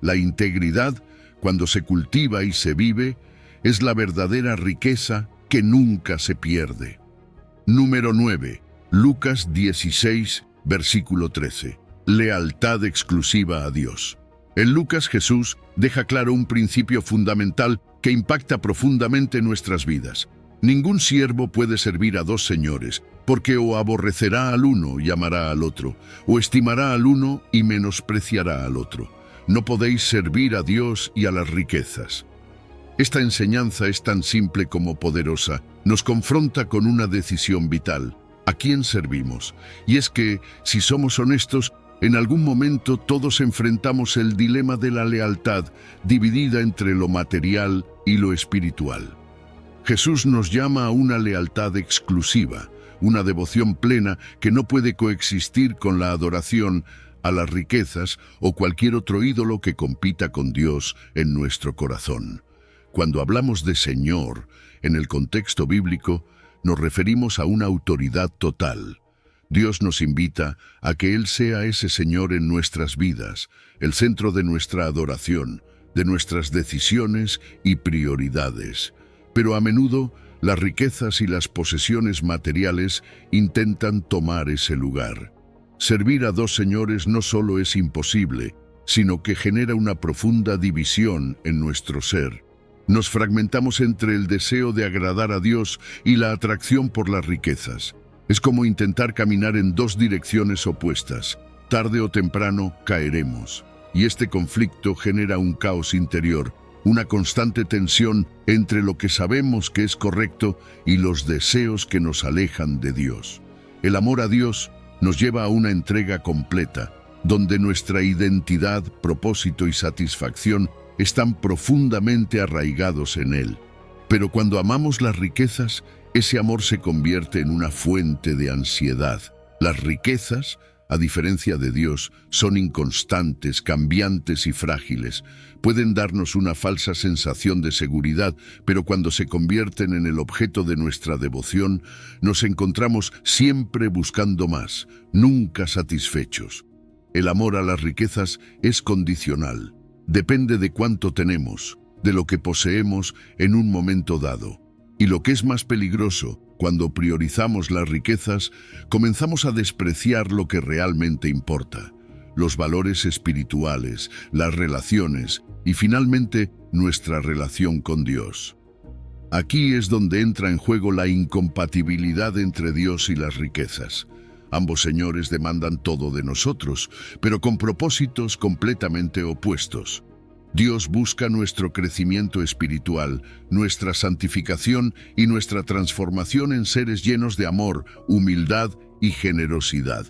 La integridad, cuando se cultiva y se vive, es la verdadera riqueza que nunca se pierde. Número 9. Lucas 16, versículo 13. Lealtad exclusiva a Dios. En Lucas, Jesús deja claro un principio fundamental que impacta profundamente nuestras vidas. Ningún siervo puede servir a dos señores, porque o aborrecerá al uno y amará al otro, o estimará al uno y menospreciará al otro. No podéis servir a Dios y a las riquezas. Esta enseñanza es tan simple como poderosa. Nos confronta con una decisión vital. ¿A quién servimos? Y es que, si somos honestos, en algún momento todos enfrentamos el dilema de la lealtad, dividida entre lo material y lo espiritual. Jesús nos llama a una lealtad exclusiva, una devoción plena que no puede coexistir con la adoración, a las riquezas o cualquier otro ídolo que compita con Dios en nuestro corazón. Cuando hablamos de Señor, en el contexto bíblico, nos referimos a una autoridad total. Dios nos invita a que Él sea ese Señor en nuestras vidas, el centro de nuestra adoración, de nuestras decisiones y prioridades. Pero a menudo, las riquezas y las posesiones materiales intentan tomar ese lugar. Servir a dos señores no solo es imposible, sino que genera una profunda división en nuestro ser. Nos fragmentamos entre el deseo de agradar a Dios y la atracción por las riquezas. Es como intentar caminar en dos direcciones opuestas. Tarde o temprano caeremos. Y este conflicto genera un caos interior, una constante tensión entre lo que sabemos que es correcto y los deseos que nos alejan de Dios. El amor a Dios nos lleva a una entrega completa, donde nuestra identidad, propósito y satisfacción están profundamente arraigados en Él. Pero cuando amamos las riquezas, ese amor se convierte en una fuente de ansiedad. Las riquezas, a diferencia de Dios, son inconstantes, cambiantes y frágiles. Pueden darnos una falsa sensación de seguridad, pero cuando se convierten en el objeto de nuestra devoción, nos encontramos siempre buscando más, nunca satisfechos. El amor a las riquezas es condicional. Depende de cuánto tenemos, de lo que poseemos en un momento dado. Y lo que es más peligroso, cuando priorizamos las riquezas, comenzamos a despreciar lo que realmente importa: los valores espirituales, las relaciones y finalmente nuestra relación con Dios. Aquí es donde entra en juego la incompatibilidad entre Dios y las riquezas. Ambos señores demandan todo de nosotros, pero con propósitos completamente opuestos. Dios busca nuestro crecimiento espiritual, nuestra santificación y nuestra transformación en seres llenos de amor, humildad y generosidad.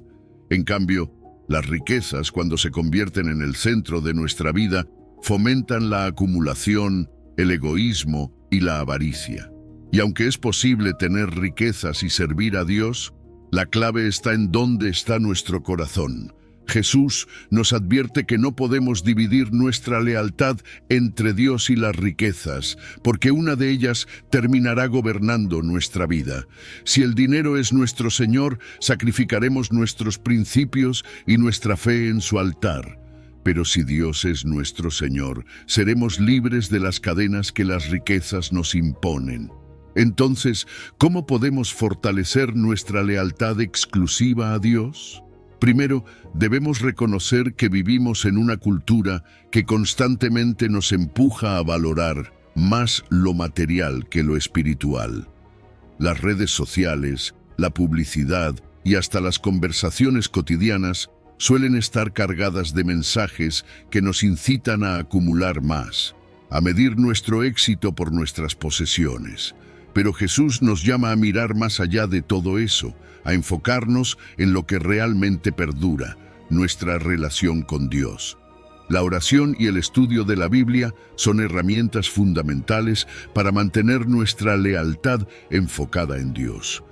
En cambio, las riquezas, cuando se convierten en el centro de nuestra vida, fomentan la acumulación, el egoísmo y la avaricia. Y aunque es posible tener riquezas y servir a Dios, la clave está en dónde está nuestro corazón. Jesús nos advierte que no podemos dividir nuestra lealtad entre Dios y las riquezas, porque una de ellas terminará gobernando nuestra vida. Si el dinero es nuestro Señor, sacrificaremos nuestros principios y nuestra fe en su altar. Pero si Dios es nuestro Señor, seremos libres de las cadenas que las riquezas nos imponen. Entonces, ¿cómo podemos fortalecer nuestra lealtad exclusiva a Dios? Primero, debemos reconocer que vivimos en una cultura que constantemente nos empuja a valorar más lo material que lo espiritual. Las redes sociales, la publicidad y hasta las conversaciones cotidianas suelen estar cargadas de mensajes que nos incitan a acumular más, a medir nuestro éxito por nuestras posesiones. Pero Jesús nos llama a mirar más allá de todo eso, a enfocarnos en lo que realmente perdura, nuestra relación con Dios. La oración y el estudio de la Biblia son herramientas fundamentales para mantener nuestra lealtad enfocada en Dios.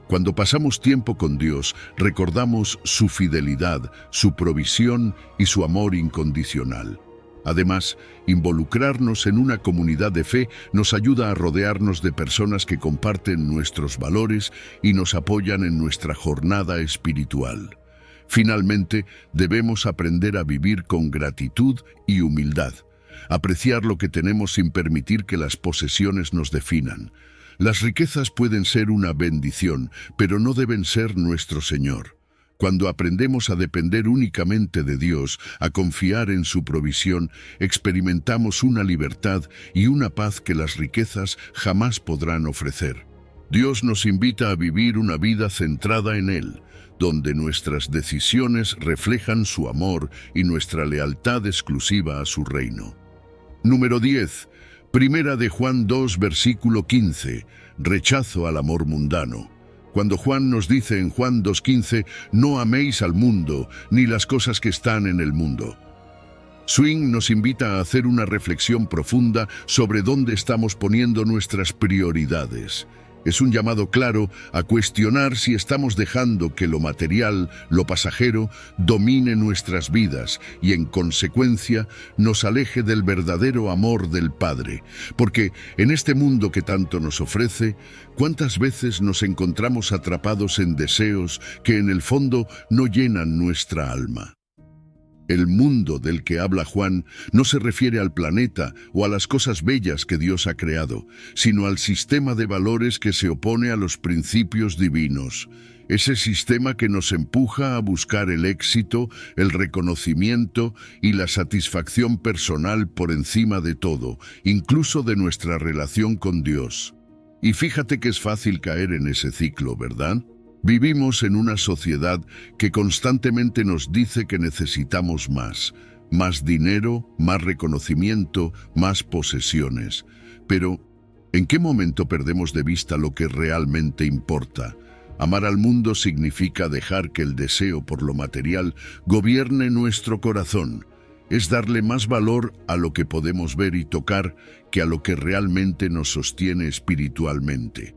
Cuando pasamos tiempo con Dios, recordamos su fidelidad, su provisión y su amor incondicional. Además, involucrarnos en una comunidad de fe nos ayuda a rodearnos de personas que comparten nuestros valores y nos apoyan en nuestra jornada espiritual. Finalmente, debemos aprender a vivir con gratitud y humildad, apreciar lo que tenemos sin permitir que las posesiones nos definan. Las riquezas pueden ser una bendición, pero no deben ser nuestro Señor. Cuando aprendemos a depender únicamente de Dios, a confiar en su provisión, experimentamos una libertad y una paz que las riquezas jamás podrán ofrecer. Dios nos invita a vivir una vida centrada en Él, donde nuestras decisiones reflejan su amor y nuestra lealtad exclusiva a su reino. Número 10. Primera de Juan 2, versículo 15. Rechazo al amor mundano. Cuando Juan nos dice en Juan 2:15, no améis al mundo, ni las cosas que están en el mundo. Swing nos invita a hacer una reflexión profunda sobre dónde estamos poniendo nuestras prioridades. Es un llamado claro a cuestionar si estamos dejando que lo material, lo pasajero, domine nuestras vidas y, en consecuencia, nos aleje del verdadero amor del Padre. Porque en este mundo que tanto nos ofrece, ¿cuántas veces nos encontramos atrapados en deseos que en el fondo no llenan nuestra alma? El mundo del que habla Juan no se refiere al planeta o a las cosas bellas que Dios ha creado, sino al sistema de valores que se opone a los principios divinos. Ese sistema que nos empuja a buscar el éxito, el reconocimiento y la satisfacción personal por encima de todo, incluso de nuestra relación con Dios. Y fíjate que es fácil caer en ese ciclo, ¿verdad? Vivimos en una sociedad que constantemente nos dice que necesitamos más dinero, más reconocimiento, más posesiones. Pero, ¿en qué momento perdemos de vista lo que realmente importa? Amar al mundo significa dejar que el deseo por lo material gobierne nuestro corazón. Es darle más valor a lo que podemos ver y tocar que a lo que realmente nos sostiene espiritualmente.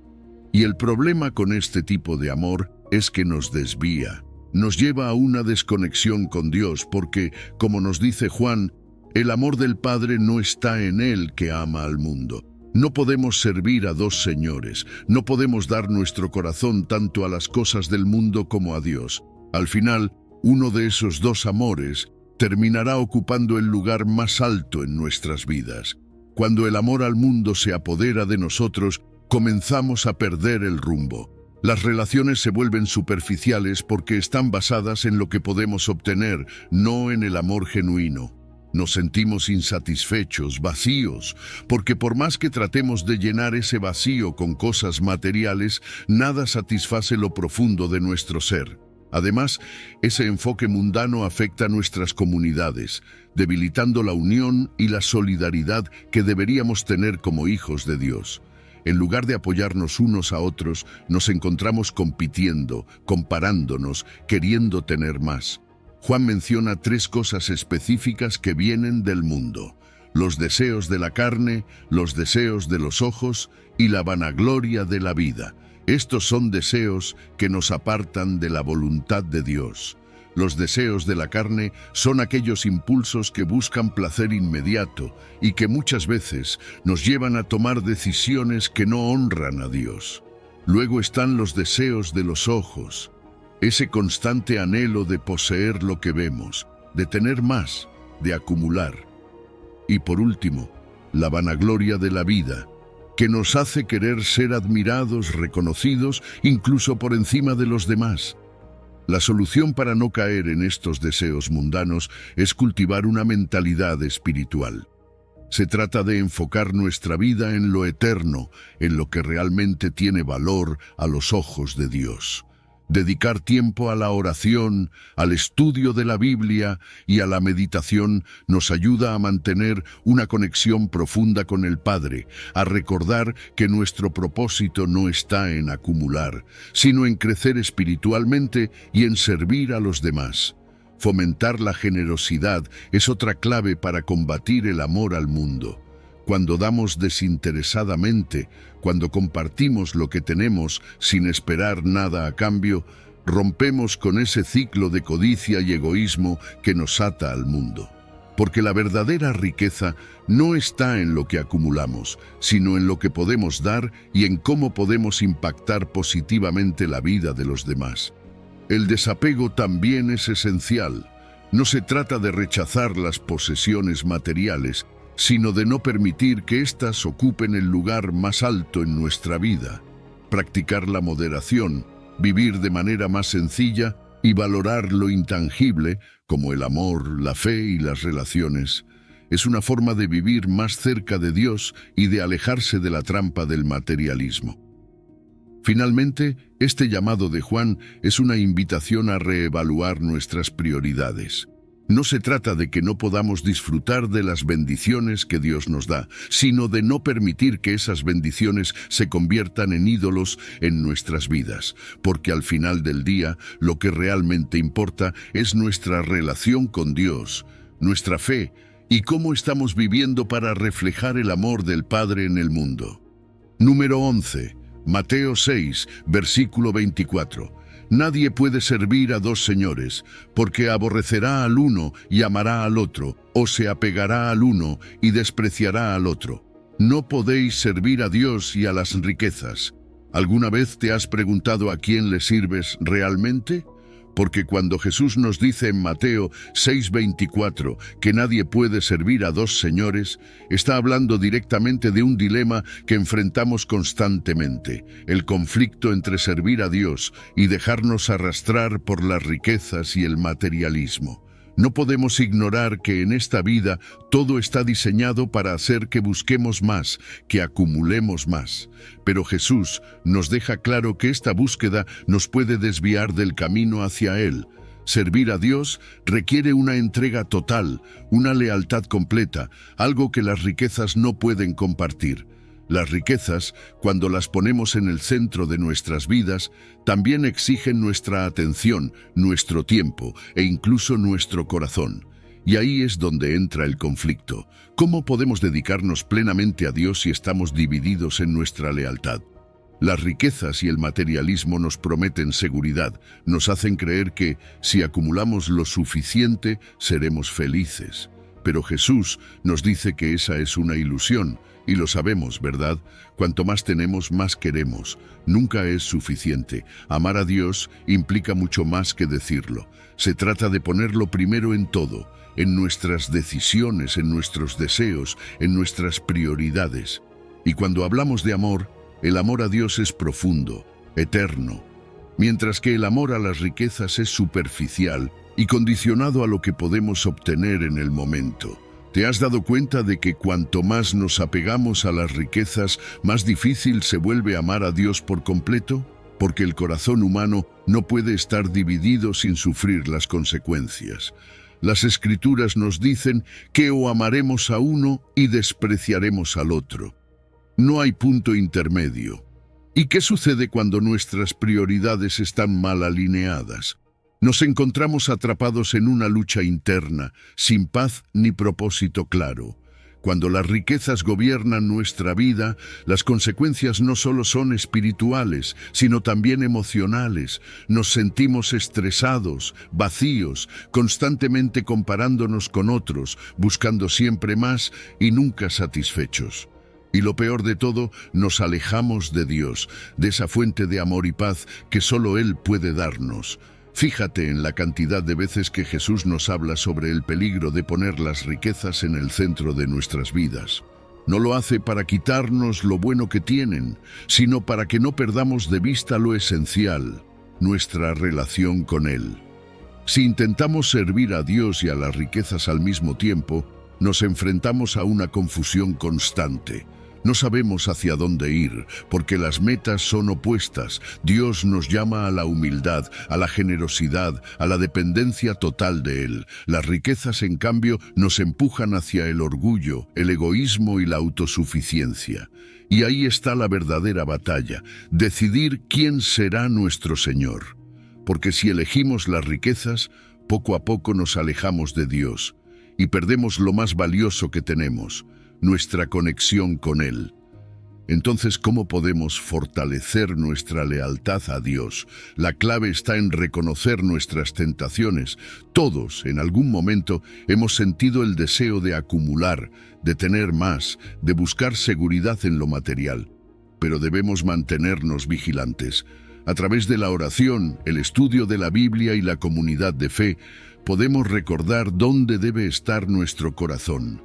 Y el problema con este tipo de amor es que nos desvía, nos lleva a una desconexión con Dios porque, como nos dice Juan, el amor del Padre no está en el que ama al mundo. No podemos servir a dos señores, no podemos dar nuestro corazón tanto a las cosas del mundo como a Dios. Al final, uno de esos dos amores terminará ocupando el lugar más alto en nuestras vidas. Cuando el amor al mundo se apodera de nosotros, comenzamos a perder el rumbo. Las relaciones se vuelven superficiales porque están basadas en lo que podemos obtener, no en el amor genuino. Nos sentimos insatisfechos, vacíos, porque por más que tratemos de llenar ese vacío con cosas materiales, nada satisface lo profundo de nuestro ser. Además, ese enfoque mundano afecta a nuestras comunidades, debilitando la unión y la solidaridad que deberíamos tener como hijos de Dios. En lugar de apoyarnos unos a otros, nos encontramos compitiendo, comparándonos, queriendo tener más. Juan menciona 3 cosas específicas que vienen del mundo: los deseos de la carne, los deseos de los ojos y la vanagloria de la vida. Estos son deseos que nos apartan de la voluntad de Dios. Los deseos de la carne son aquellos impulsos que buscan placer inmediato y que muchas veces nos llevan a tomar decisiones que no honran a Dios. Luego están los deseos de los ojos, ese constante anhelo de poseer lo que vemos, de tener más, de acumular. Y por último, la vanagloria de la vida, que nos hace querer ser admirados, reconocidos, incluso por encima de los demás. La solución para no caer en estos deseos mundanos es cultivar una mentalidad espiritual. Se trata de enfocar nuestra vida en lo eterno, en lo que realmente tiene valor a los ojos de Dios. Dedicar tiempo a la oración, al estudio de la Biblia y a la meditación nos ayuda a mantener una conexión profunda con el Padre, a recordar que nuestro propósito no está en acumular, sino en crecer espiritualmente y en servir a los demás. Fomentar la generosidad es otra clave para combatir el amor al mundo. Cuando damos desinteresadamente, cuando compartimos lo que tenemos sin esperar nada a cambio, rompemos con ese ciclo de codicia y egoísmo que nos ata al mundo. Porque la verdadera riqueza no está en lo que acumulamos, sino en lo que podemos dar y en cómo podemos impactar positivamente la vida de los demás. El desapego también es esencial. No se trata de rechazar las posesiones materiales, sino de no permitir que éstas ocupen el lugar más alto en nuestra vida. Practicar la moderación, vivir de manera más sencilla y valorar lo intangible, como el amor, la fe y las relaciones, es una forma de vivir más cerca de Dios y de alejarse de la trampa del materialismo. Finalmente, este llamado de Juan es una invitación a reevaluar nuestras prioridades. No se trata de que no podamos disfrutar de las bendiciones que Dios nos da, sino de no permitir que esas bendiciones se conviertan en ídolos en nuestras vidas, porque al final del día lo que realmente importa es nuestra relación con Dios, nuestra fe y cómo estamos viviendo para reflejar el amor del Padre en el mundo. Número 11. Mateo 6, versículo 24. Nadie puede servir a dos señores, porque aborrecerá al uno y amará al otro, o se apegará al uno y despreciará al otro. No podéis servir a Dios y a las riquezas. ¿Alguna vez te has preguntado a quién le sirves realmente? Porque cuando Jesús nos dice en Mateo 6:24 que nadie puede servir a dos señores, está hablando directamente de un dilema que enfrentamos constantemente, el conflicto entre servir a Dios y dejarnos arrastrar por las riquezas y el materialismo. No podemos ignorar que en esta vida todo está diseñado para hacer que busquemos más, que acumulemos más. Pero Jesús nos deja claro que esta búsqueda nos puede desviar del camino hacia Él. Servir a Dios requiere una entrega total, una lealtad completa, algo que las riquezas no pueden compartir. Las riquezas, cuando las ponemos en el centro de nuestras vidas, también exigen nuestra atención, nuestro tiempo e incluso nuestro corazón. Y ahí es donde entra el conflicto. ¿Cómo podemos dedicarnos plenamente a Dios si estamos divididos en nuestra lealtad? Las riquezas y el materialismo nos prometen seguridad, nos hacen creer que, si acumulamos lo suficiente, seremos felices. Pero Jesús nos dice que esa es una ilusión. Y lo sabemos, ¿verdad? Cuanto más tenemos, más queremos. Nunca es suficiente. Amar a Dios implica mucho más que decirlo. Se trata de ponerlo primero en todo, en nuestras decisiones, en nuestros deseos, en nuestras prioridades. Y cuando hablamos de amor, el amor a Dios es profundo, eterno, mientras que el amor a las riquezas es superficial y condicionado a lo que podemos obtener en el momento. ¿Te has dado cuenta de que cuanto más nos apegamos a las riquezas, más difícil se vuelve amar a Dios por completo? Porque el corazón humano no puede estar dividido sin sufrir las consecuencias. Las Escrituras nos dicen que o amaremos a uno y despreciaremos al otro. No hay punto intermedio. ¿Y qué sucede cuando nuestras prioridades están mal alineadas? Nos encontramos atrapados en una lucha interna, sin paz ni propósito claro. Cuando las riquezas gobiernan nuestra vida, las consecuencias no solo son espirituales, sino también emocionales. Nos sentimos estresados, vacíos, constantemente comparándonos con otros, buscando siempre más y nunca satisfechos. Y lo peor de todo, nos alejamos de Dios, de esa fuente de amor y paz que solo Él puede darnos. Fíjate en la cantidad de veces que Jesús nos habla sobre el peligro de poner las riquezas en el centro de nuestras vidas. No lo hace para quitarnos lo bueno que tienen, sino para que no perdamos de vista lo esencial, nuestra relación con Él. Si intentamos servir a Dios y a las riquezas al mismo tiempo, nos enfrentamos a una confusión constante. No sabemos hacia dónde ir, porque las metas son opuestas. Dios nos llama a la humildad, a la generosidad, a la dependencia total de Él. Las riquezas, en cambio, nos empujan hacia el orgullo, el egoísmo y la autosuficiencia. Y ahí está la verdadera batalla, decidir quién será nuestro Señor. Porque si elegimos las riquezas, poco a poco nos alejamos de Dios y perdemos lo más valioso que tenemos, nuestra conexión con Él. Entonces, ¿cómo podemos fortalecer nuestra lealtad a Dios? La clave está en reconocer nuestras tentaciones. Todos, en algún momento, hemos sentido el deseo de acumular, de tener más, de buscar seguridad en lo material. Pero debemos mantenernos vigilantes. A través de la oración, el estudio de la Biblia y la comunidad de fe, podemos recordar dónde debe estar nuestro corazón.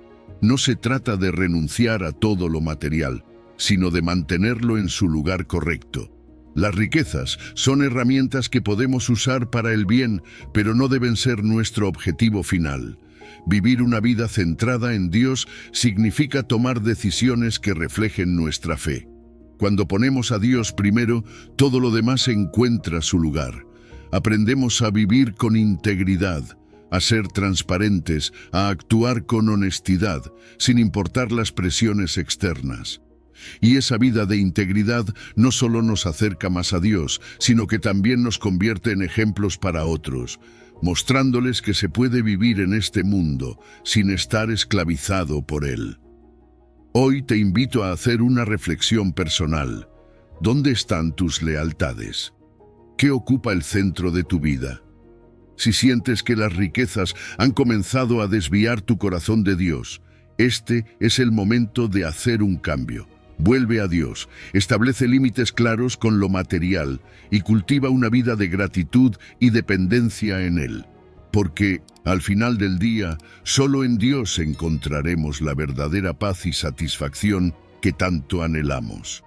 No se trata de renunciar a todo lo material, sino de mantenerlo en su lugar correcto. Las riquezas son herramientas que podemos usar para el bien, pero no deben ser nuestro objetivo final. Vivir una vida centrada en Dios significa tomar decisiones que reflejen nuestra fe. Cuando ponemos a Dios primero, todo lo demás encuentra su lugar. Aprendemos a vivir con integridad, a ser transparentes, a actuar con honestidad, sin importar las presiones externas. Y esa vida de integridad no solo nos acerca más a Dios, sino que también nos convierte en ejemplos para otros, mostrándoles que se puede vivir en este mundo sin estar esclavizado por él. Hoy te invito a hacer una reflexión personal. ¿Dónde están tus lealtades? ¿Qué ocupa el centro de tu vida? Si sientes que las riquezas han comenzado a desviar tu corazón de Dios, este es el momento de hacer un cambio. Vuelve a Dios, establece límites claros con lo material y cultiva una vida de gratitud y dependencia en Él. Porque, al final del día, solo en Dios encontraremos la verdadera paz y satisfacción que tanto anhelamos.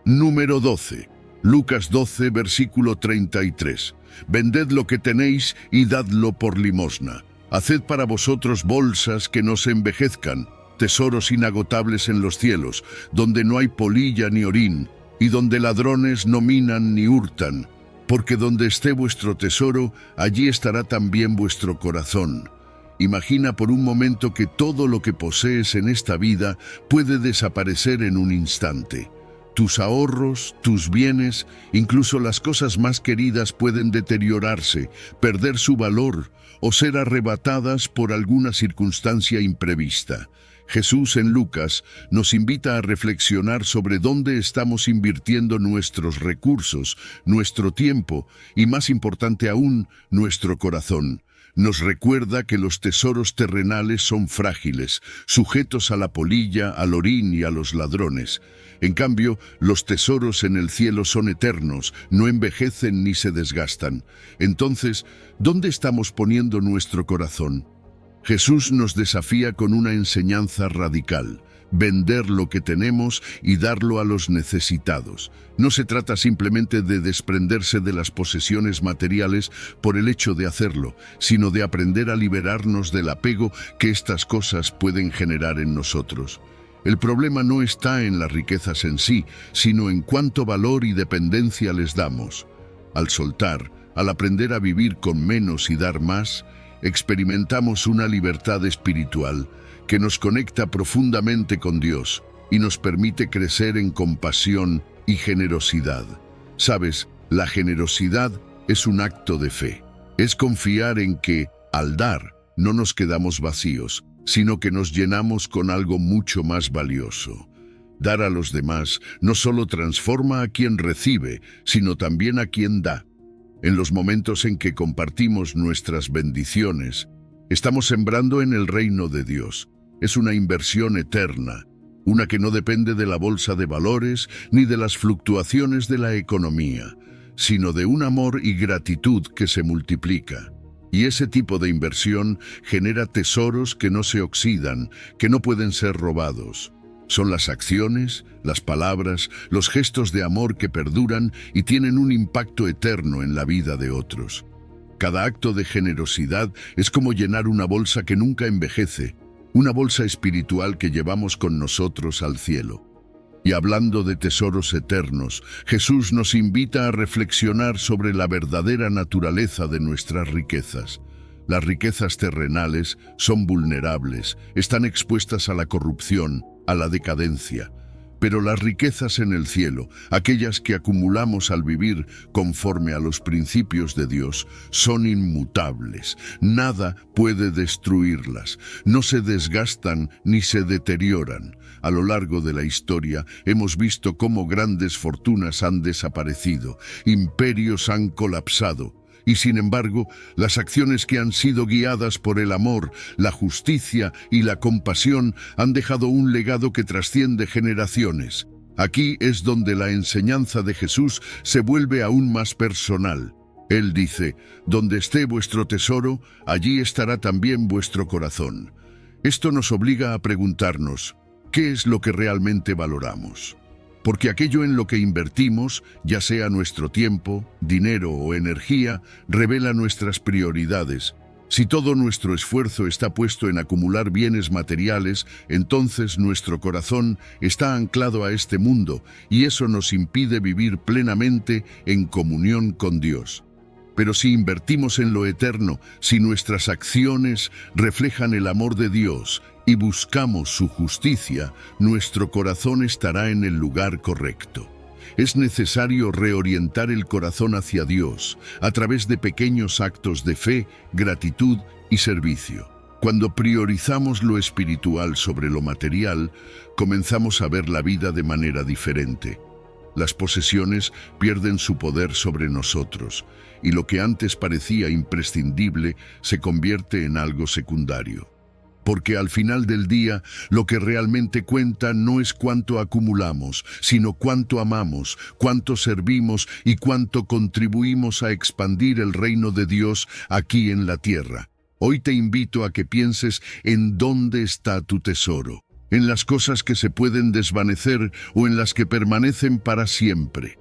Número 12. Lucas 12, versículo 33. Vended lo que tenéis y dadlo por limosna. Haced para vosotros bolsas que no se envejezcan, tesoros inagotables en los cielos, donde no hay polilla ni orín, y donde ladrones no minan ni hurtan. Porque donde esté vuestro tesoro, allí estará también vuestro corazón. Imagina por un momento que todo lo que posees en esta vida puede desaparecer en un instante. Tus ahorros, tus bienes, incluso las cosas más queridas pueden deteriorarse, perder su valor o ser arrebatadas por alguna circunstancia imprevista. Jesús en Lucas nos invita a reflexionar sobre dónde estamos invirtiendo nuestros recursos, nuestro tiempo y, más importante aún, nuestro corazón. Nos recuerda que los tesoros terrenales son frágiles, sujetos a la polilla, al orín y a los ladrones. En cambio, los tesoros en el cielo son eternos, no envejecen ni se desgastan. Entonces, ¿dónde estamos poniendo nuestro corazón? Jesús nos desafía con una enseñanza radical: vender lo que tenemos y darlo a los necesitados. No se trata simplemente de desprenderse de las posesiones materiales por el hecho de hacerlo, sino de aprender a liberarnos del apego que estas cosas pueden generar en nosotros. El problema no está en las riquezas en sí, sino en cuánto valor y dependencia les damos. Al soltar, al aprender a vivir con menos y dar más, experimentamos una libertad espiritual que nos conecta profundamente con Dios y nos permite crecer en compasión y generosidad. Sabes, la generosidad es un acto de fe. Es confiar en que, al dar, no nos quedamos vacíos, sino que nos llenamos con algo mucho más valioso. Dar a los demás no solo transforma a quien recibe, sino también a quien da. En los momentos en que compartimos nuestras bendiciones, estamos sembrando en el reino de Dios. Es una inversión eterna, una que no depende de la bolsa de valores ni de las fluctuaciones de la economía, sino de un amor y gratitud que se multiplica. Y ese tipo de inversión genera tesoros que no se oxidan, que no pueden ser robados. Son las acciones, las palabras, los gestos de amor que perduran y tienen un impacto eterno en la vida de otros. Cada acto de generosidad es como llenar una bolsa que nunca envejece, una bolsa espiritual que llevamos con nosotros al cielo. Y hablando de tesoros eternos, Jesús nos invita a reflexionar sobre la verdadera naturaleza de nuestras riquezas. Las riquezas terrenales son vulnerables, están expuestas a la corrupción, a la decadencia. Pero las riquezas en el cielo, aquellas que acumulamos al vivir conforme a los principios de Dios, son inmutables. Nada puede destruirlas, no se desgastan ni se deterioran. A lo largo de la historia hemos visto cómo grandes fortunas han desaparecido, imperios han colapsado. Y sin embargo, las acciones que han sido guiadas por el amor, la justicia y la compasión han dejado un legado que trasciende generaciones. Aquí es donde la enseñanza de Jesús se vuelve aún más personal. Él dice: donde esté vuestro tesoro, allí estará también vuestro corazón. Esto nos obliga a preguntarnos: ¿qué es lo que realmente valoramos? Porque aquello en lo que invertimos, ya sea nuestro tiempo, dinero o energía, revela nuestras prioridades. Si todo nuestro esfuerzo está puesto en acumular bienes materiales, entonces nuestro corazón está anclado a este mundo y eso nos impide vivir plenamente en comunión con Dios. Pero si invertimos en lo eterno, si nuestras acciones reflejan el amor de Dios y buscamos su justicia, nuestro corazón estará en el lugar correcto. Es necesario reorientar el corazón hacia Dios a través de pequeños actos de fe, gratitud y servicio. Cuando priorizamos lo espiritual sobre lo material, comenzamos a ver la vida de manera diferente. Las posesiones pierden su poder sobre nosotros, y lo que antes parecía imprescindible se convierte en algo secundario. Porque al final del día, lo que realmente cuenta no es cuánto acumulamos, sino cuánto amamos, cuánto servimos y cuánto contribuimos a expandir el reino de Dios aquí en la tierra. Hoy te invito a que pienses en dónde está tu tesoro, en las cosas que se pueden desvanecer o en las que permanecen para siempre.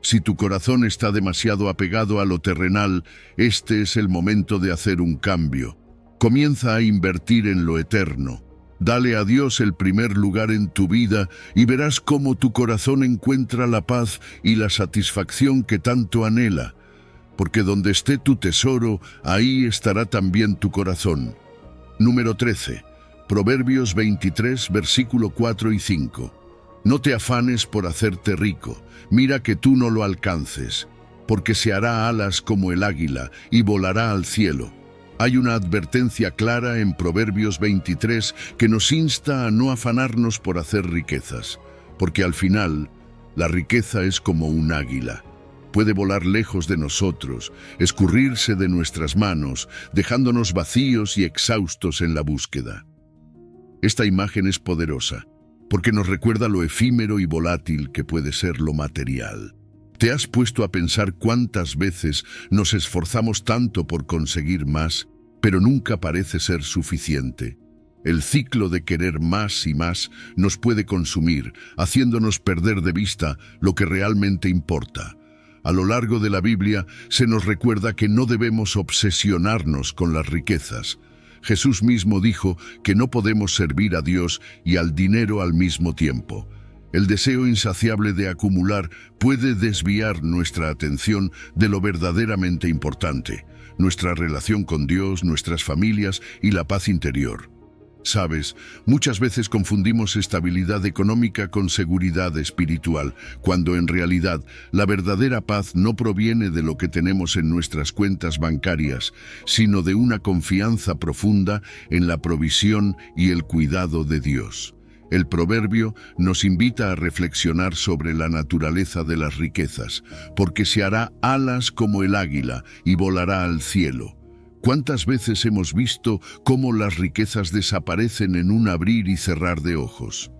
Si tu corazón está demasiado apegado a lo terrenal, este es el momento de hacer un cambio. Comienza a invertir en lo eterno. Dale a Dios el primer lugar en tu vida y verás cómo tu corazón encuentra la paz y la satisfacción que tanto anhela. Porque donde esté tu tesoro, ahí estará también tu corazón. Número 13. Proverbios 23, versículo 4 y 5. No te afanes por hacerte rico, mira que tú no lo alcances, porque se hará alas como el águila y volará al cielo. Hay una advertencia clara en Proverbios 23 que nos insta a no afanarnos por hacer riquezas, porque al final, la riqueza es como un águila. Puede volar lejos de nosotros, escurrirse de nuestras manos, dejándonos vacíos y exhaustos en la búsqueda. Esta imagen es poderosa, porque nos recuerda lo efímero y volátil que puede ser lo material. ¿Te has puesto a pensar cuántas veces nos esforzamos tanto por conseguir más, pero nunca parece ser suficiente? El ciclo de querer más y más nos puede consumir, haciéndonos perder de vista lo que realmente importa. A lo largo de la Biblia se nos recuerda que no debemos obsesionarnos con las riquezas. Jesús mismo dijo que no podemos servir a Dios y al dinero al mismo tiempo. El deseo insaciable de acumular puede desviar nuestra atención de lo verdaderamente importante, nuestra relación con Dios, nuestras familias y la paz interior. Sabes, muchas veces confundimos estabilidad económica con seguridad espiritual, cuando en realidad la verdadera paz no proviene de lo que tenemos en nuestras cuentas bancarias, sino de una confianza profunda en la provisión y el cuidado de Dios. El proverbio nos invita a reflexionar sobre la naturaleza de las riquezas, porque se hará alas como el águila y volará al cielo. ¿Cuántas veces hemos visto cómo las riquezas desaparecen en un abrir y cerrar de ojos?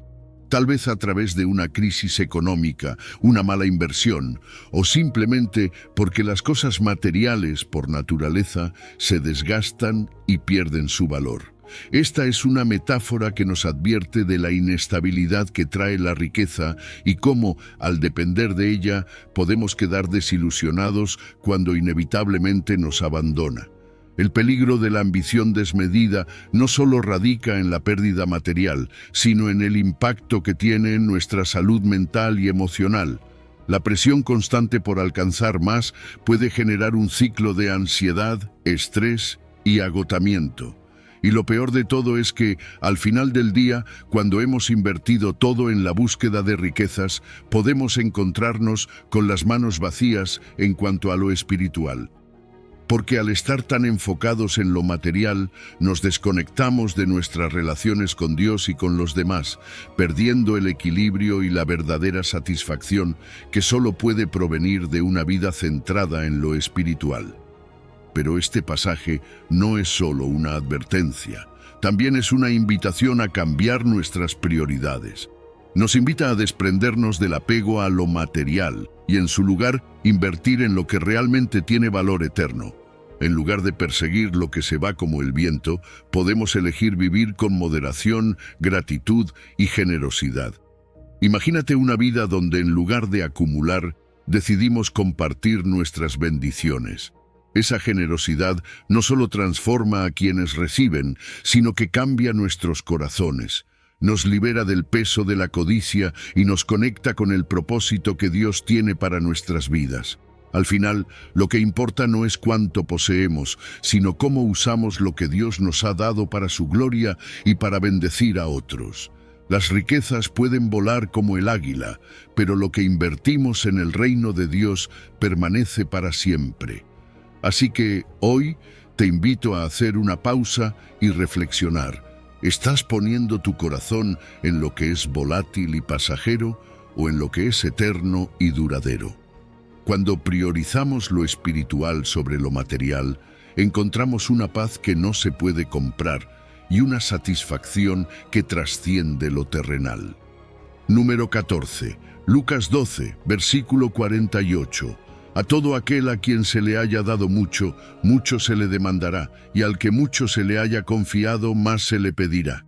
Tal vez a través de una crisis económica, una mala inversión, o simplemente porque las cosas materiales, por naturaleza, se desgastan y pierden su valor. Esta es una metáfora que nos advierte de la inestabilidad que trae la riqueza y cómo, al depender de ella, podemos quedar desilusionados cuando inevitablemente nos abandona. El peligro de la ambición desmedida no solo radica en la pérdida material, sino en el impacto que tiene en nuestra salud mental y emocional. La presión constante por alcanzar más puede generar un ciclo de ansiedad, estrés y agotamiento. Y lo peor de todo es que, al final del día, cuando hemos invertido todo en la búsqueda de riquezas, podemos encontrarnos con las manos vacías en cuanto a lo espiritual. Porque al estar tan enfocados en lo material, nos desconectamos de nuestras relaciones con Dios y con los demás, perdiendo el equilibrio y la verdadera satisfacción que solo puede provenir de una vida centrada en lo espiritual. Pero este pasaje no es solo una advertencia, también es una invitación a cambiar nuestras prioridades. Nos invita a desprendernos del apego a lo material y en su lugar invertir en lo que realmente tiene valor eterno. En lugar de perseguir lo que se va como el viento, podemos elegir vivir con moderación, gratitud y generosidad. Imagínate una vida donde en lugar de acumular, decidimos compartir nuestras bendiciones. Esa generosidad no solo transforma a quienes reciben, sino que cambia nuestros corazones. Nos libera del peso de la codicia y nos conecta con el propósito que Dios tiene para nuestras vidas. Al final, lo que importa no es cuánto poseemos, sino cómo usamos lo que Dios nos ha dado para su gloria y para bendecir a otros. Las riquezas pueden volar como el águila, pero lo que invertimos en el reino de Dios permanece para siempre. Así que hoy te invito a hacer una pausa y reflexionar. ¿Estás poniendo tu corazón en lo que es volátil y pasajero o en lo que es eterno y duradero. Cuando priorizamos lo espiritual sobre lo material, encontramos una paz que no se puede comprar y una satisfacción que trasciende lo terrenal. Número 14. Lucas 12, versículo 48. A todo aquel a quien se le haya dado mucho, mucho se le demandará, y al que mucho se le haya confiado, más se le pedirá.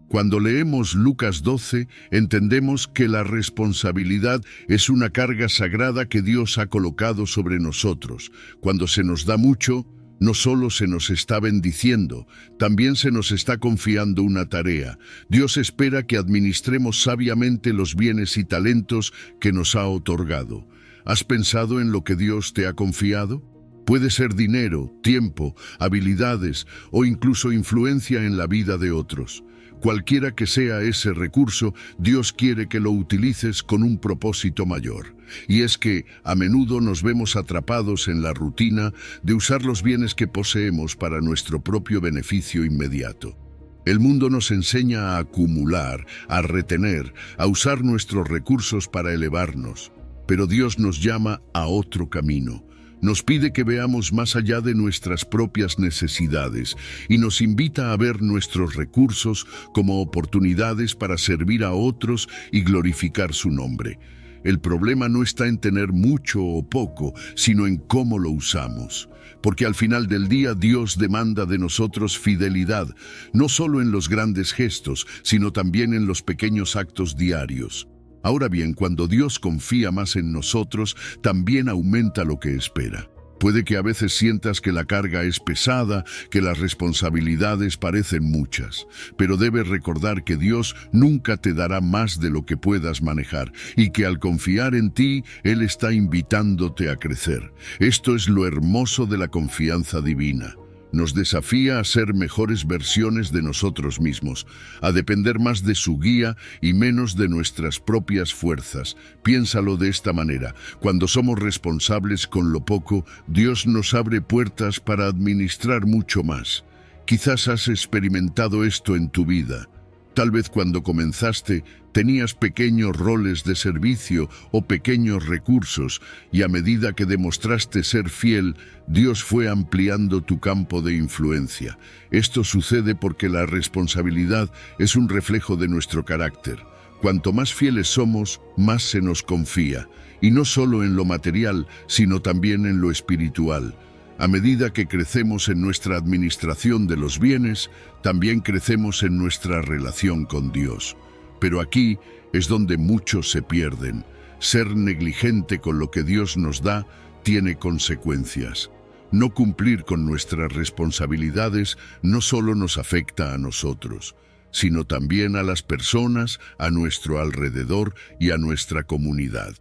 Cuando leemos Lucas 12, entendemos que la responsabilidad es una carga sagrada que Dios ha colocado sobre nosotros. Cuando se nos da mucho, no solo se nos está bendiciendo, también se nos está confiando una tarea. Dios espera que administremos sabiamente los bienes y talentos que nos ha otorgado. ¿Has pensado en lo que Dios te ha confiado? Puede ser dinero, tiempo, habilidades o incluso influencia en la vida de otros. Cualquiera que sea ese recurso, Dios quiere que lo utilices con un propósito mayor. Y es que a menudo nos vemos atrapados en la rutina de usar los bienes que poseemos para nuestro propio beneficio inmediato. El mundo nos enseña a acumular, a retener, a usar nuestros recursos para elevarnos. Pero Dios nos llama a otro camino. Nos pide que veamos más allá de nuestras propias necesidades y nos invita a ver nuestros recursos como oportunidades para servir a otros y glorificar su nombre. El problema no está en tener mucho o poco, sino en cómo lo usamos. Porque al final del día Dios demanda de nosotros fidelidad, no solo en los grandes gestos, sino también en los pequeños actos diarios. Ahora bien, cuando Dios confía más en nosotros, también aumenta lo que espera. Puede que a veces sientas que la carga es pesada, que las responsabilidades parecen muchas, pero debes recordar que Dios nunca te dará más de lo que puedas manejar y que al confiar en ti, Él está invitándote a crecer. Esto es lo hermoso de la confianza divina. Nos desafía a ser mejores versiones de nosotros mismos, a depender más de su guía y menos de nuestras propias fuerzas. Piénsalo de esta manera: cuando somos responsables con lo poco, Dios nos abre puertas para administrar mucho más. Quizás has experimentado esto en tu vida. Tal vez cuando comenzaste tenías pequeños roles de servicio o pequeños recursos, y a medida que demostraste ser fiel, Dios fue ampliando tu campo de influencia. Esto sucede porque la responsabilidad es un reflejo de nuestro carácter. Cuanto más fieles somos, más se nos confía, y no solo en lo material, sino también en lo espiritual. A medida que crecemos en nuestra administración de los bienes, también crecemos en nuestra relación con Dios. Pero aquí es donde muchos se pierden. Ser negligente con lo que Dios nos da tiene consecuencias. No cumplir con nuestras responsabilidades no solo nos afecta a nosotros, sino también a las personas a nuestro alrededor y a nuestra comunidad.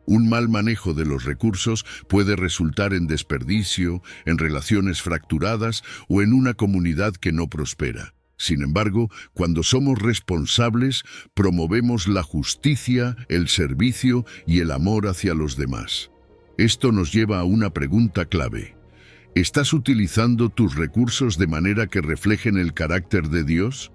Un mal manejo de los recursos puede resultar en desperdicio, en relaciones fracturadas o en una comunidad que no prospera. Sin embargo, cuando somos responsables, promovemos la justicia, el servicio y el amor hacia los demás. Esto nos lleva a una pregunta clave. ¿Estás utilizando tus recursos de manera que reflejen el carácter de Dios?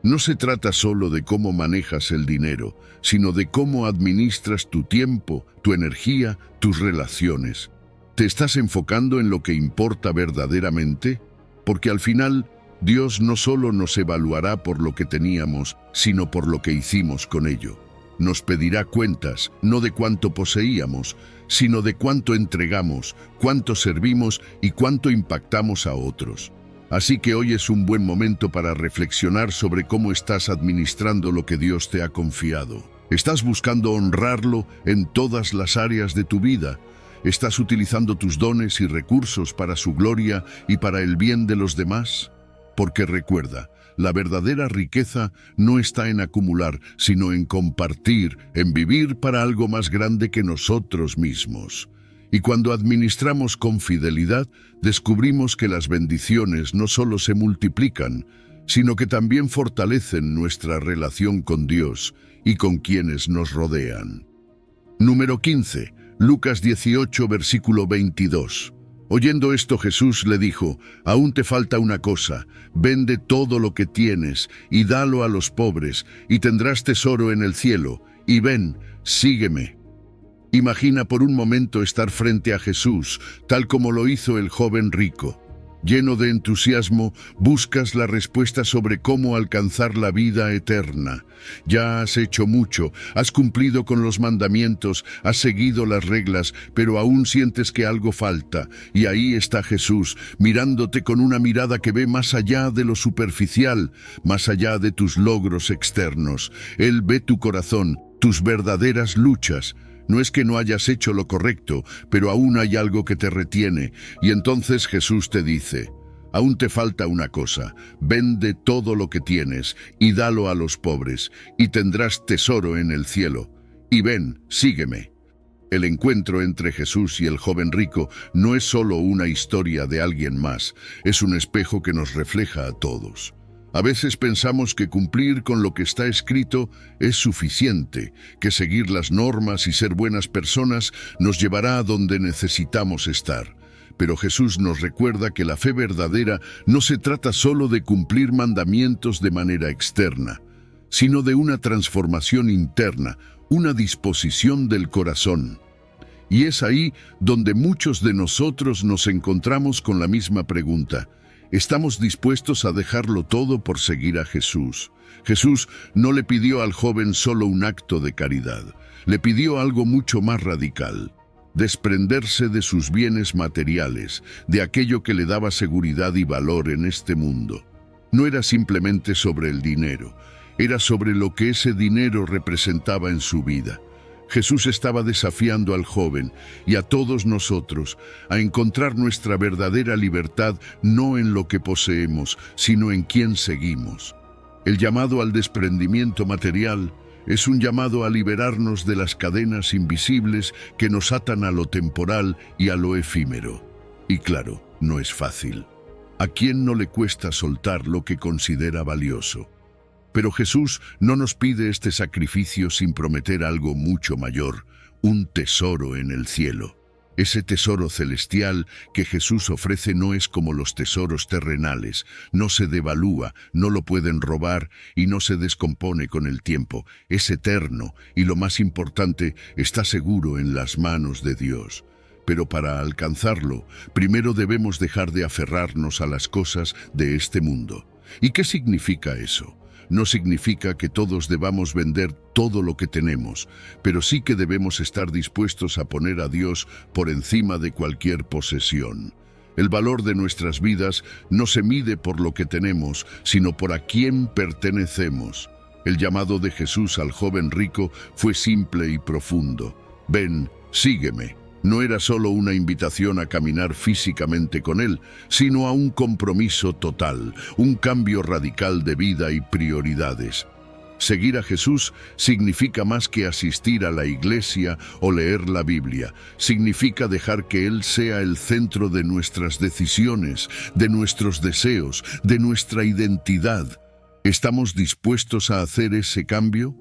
No se trata solo de cómo manejas el dinero, sino de cómo administras tu tiempo, tu energía, tus relaciones. ¿Te estás enfocando en lo que importa verdaderamente? Porque al final, Dios no solo nos evaluará por lo que teníamos, sino por lo que hicimos con ello. Nos pedirá cuentas, no de cuánto poseíamos, sino de cuánto entregamos, cuánto servimos y cuánto impactamos a otros. Así que hoy es un buen momento para reflexionar sobre cómo estás administrando lo que Dios te ha confiado. ¿Estás buscando honrarlo en todas las áreas de tu vida? ¿Estás utilizando tus dones y recursos para su gloria y para el bien de los demás? Porque recuerda, la verdadera riqueza no está en acumular, sino en compartir, en vivir para algo más grande que nosotros mismos. Y cuando administramos con fidelidad, descubrimos que las bendiciones no solo se multiplican, sino que también fortalecen nuestra relación con Dios y con quienes nos rodean. Número 15. Lucas 18, versículo 22. Oyendo esto, Jesús le dijo: «Aún te falta una cosa, vende todo lo que tienes y dalo a los pobres, y tendrás tesoro en el cielo, y ven, sígueme. Imagina por un momento estar frente a Jesús, tal como lo hizo el joven rico. Lleno de entusiasmo, buscas la respuesta sobre cómo alcanzar la vida eterna. Ya has hecho mucho, has cumplido con los mandamientos, has seguido las reglas, pero aún sientes que algo falta. Y ahí está Jesús, mirándote con una mirada que ve más allá de lo superficial, más allá de tus logros externos. Él ve tu corazón, tus verdaderas luchas. No es que no hayas hecho lo correcto, pero aún hay algo que te retiene. Y entonces Jesús te dice, aún te falta una cosa, vende todo lo que tienes y dalo a los pobres, y tendrás tesoro en el cielo. Y ven, sígueme. El encuentro entre Jesús y el joven rico no es solo una historia de alguien más, es un espejo que nos refleja a todos. A veces pensamos que cumplir con lo que está escrito es suficiente, que seguir las normas y ser buenas personas nos llevará a donde necesitamos estar. Pero Jesús nos recuerda que la fe verdadera no se trata solo de cumplir mandamientos de manera externa, sino de una transformación interna, una disposición del corazón. Y es ahí donde muchos de nosotros nos encontramos con la misma pregunta. ¿Estamos dispuestos a dejarlo todo por seguir a Jesús? Jesús no le pidió al joven solo un acto de caridad, le pidió algo mucho más radical: desprenderse de sus bienes materiales, de aquello que le daba seguridad y valor en este mundo. No era simplemente sobre el dinero, era sobre lo que ese dinero representaba en su vida. Jesús estaba desafiando al joven y a todos nosotros a encontrar nuestra verdadera libertad no en lo que poseemos, sino en quién seguimos. El llamado al desprendimiento material es un llamado a liberarnos de las cadenas invisibles que nos atan a lo temporal y a lo efímero. Y claro, no es fácil. ¿A quién no le cuesta soltar lo que considera valioso? Pero Jesús no nos pide este sacrificio sin prometer algo mucho mayor, un tesoro en el cielo. Ese tesoro celestial que Jesús ofrece no es como los tesoros terrenales, no se devalúa, no lo pueden robar y no se descompone con el tiempo. Es eterno y, lo más importante, está seguro en las manos de Dios. Pero para alcanzarlo, primero debemos dejar de aferrarnos a las cosas de este mundo. ¿Y qué significa eso? No significa que todos debamos vender todo lo que tenemos, pero sí que debemos estar dispuestos a poner a Dios por encima de cualquier posesión. El valor de nuestras vidas no se mide por lo que tenemos, sino por a quién pertenecemos. El llamado de Jesús al joven rico fue simple y profundo. Ven, sígueme. No era solo una invitación a caminar físicamente con Él, sino a un compromiso total, un cambio radical de vida y prioridades. Seguir a Jesús significa más que asistir a la iglesia o leer la Biblia. Significa dejar que Él sea el centro de nuestras decisiones, de nuestros deseos, de nuestra identidad. ¿Estamos dispuestos a hacer ese cambio?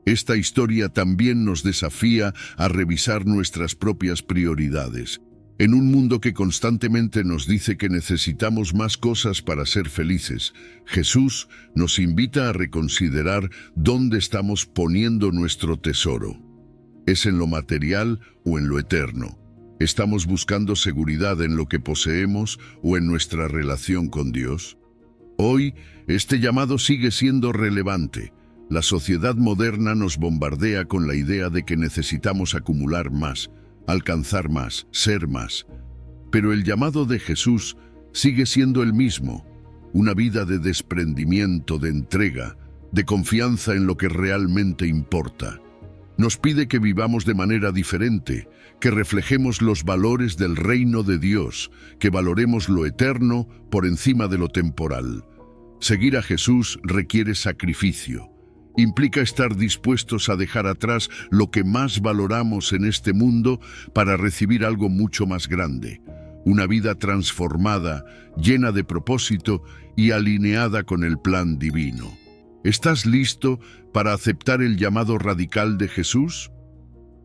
Esta historia también nos desafía a revisar nuestras propias prioridades. En un mundo que constantemente nos dice que necesitamos más cosas para ser felices, Jesús nos invita a reconsiderar dónde estamos poniendo nuestro tesoro. ¿Es en lo material o en lo eterno? ¿Estamos buscando seguridad en lo que poseemos o en nuestra relación con Dios? Hoy, este llamado sigue siendo relevante. La sociedad moderna nos bombardea con la idea de que necesitamos acumular más, alcanzar más, ser más. Pero el llamado de Jesús sigue siendo el mismo: una vida de desprendimiento, de entrega, de confianza en lo que realmente importa. Nos pide que vivamos de manera diferente, que reflejemos los valores del reino de Dios, que valoremos lo eterno por encima de lo temporal. Seguir a Jesús requiere sacrificio. Implica estar dispuestos a dejar atrás lo que más valoramos en este mundo para recibir algo mucho más grande, una vida transformada, llena de propósito y alineada con el plan divino. ¿Estás listo para aceptar el llamado radical de Jesús?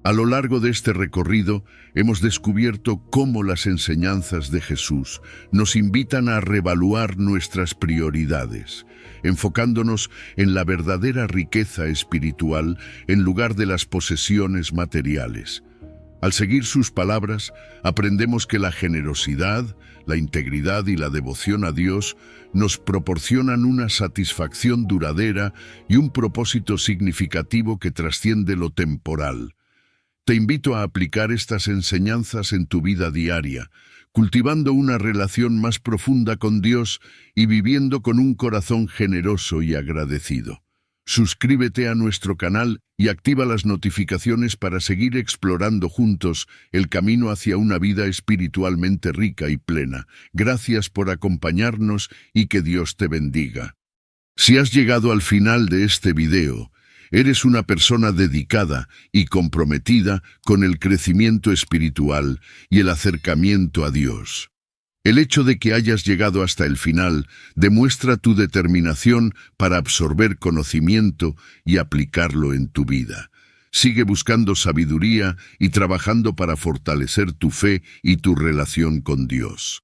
A lo largo de este recorrido hemos descubierto cómo las enseñanzas de Jesús nos invitan a reevaluar nuestras prioridades, enfocándonos en la verdadera riqueza espiritual en lugar de las posesiones materiales. Al seguir sus palabras, aprendemos que la generosidad, la integridad y la devoción a Dios nos proporcionan una satisfacción duradera y un propósito significativo que trasciende lo temporal. Te invito a aplicar estas enseñanzas en tu vida diaria, cultivando una relación más profunda con Dios y viviendo con un corazón generoso y agradecido. Suscríbete a nuestro canal y activa las notificaciones para seguir explorando juntos el camino hacia una vida espiritualmente rica y plena. Gracias por acompañarnos y que Dios te bendiga. Si has llegado al final de este video, eres una persona dedicada y comprometida con el crecimiento espiritual y el acercamiento a Dios. El hecho de que hayas llegado hasta el final demuestra tu determinación para absorber conocimiento y aplicarlo en tu vida. Sigue buscando sabiduría y trabajando para fortalecer tu fe y tu relación con Dios.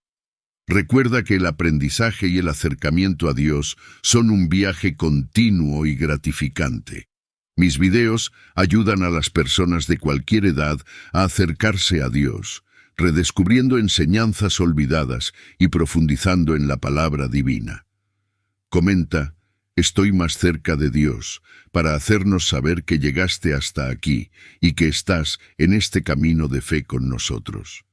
Recuerda que el aprendizaje y el acercamiento a Dios son un viaje continuo y gratificante. Mis videos ayudan a las personas de cualquier edad a acercarse a Dios, redescubriendo enseñanzas olvidadas y profundizando en la palabra divina. Comenta, estoy más cerca de Dios, para hacernos saber que llegaste hasta aquí y que estás en este camino de fe con nosotros.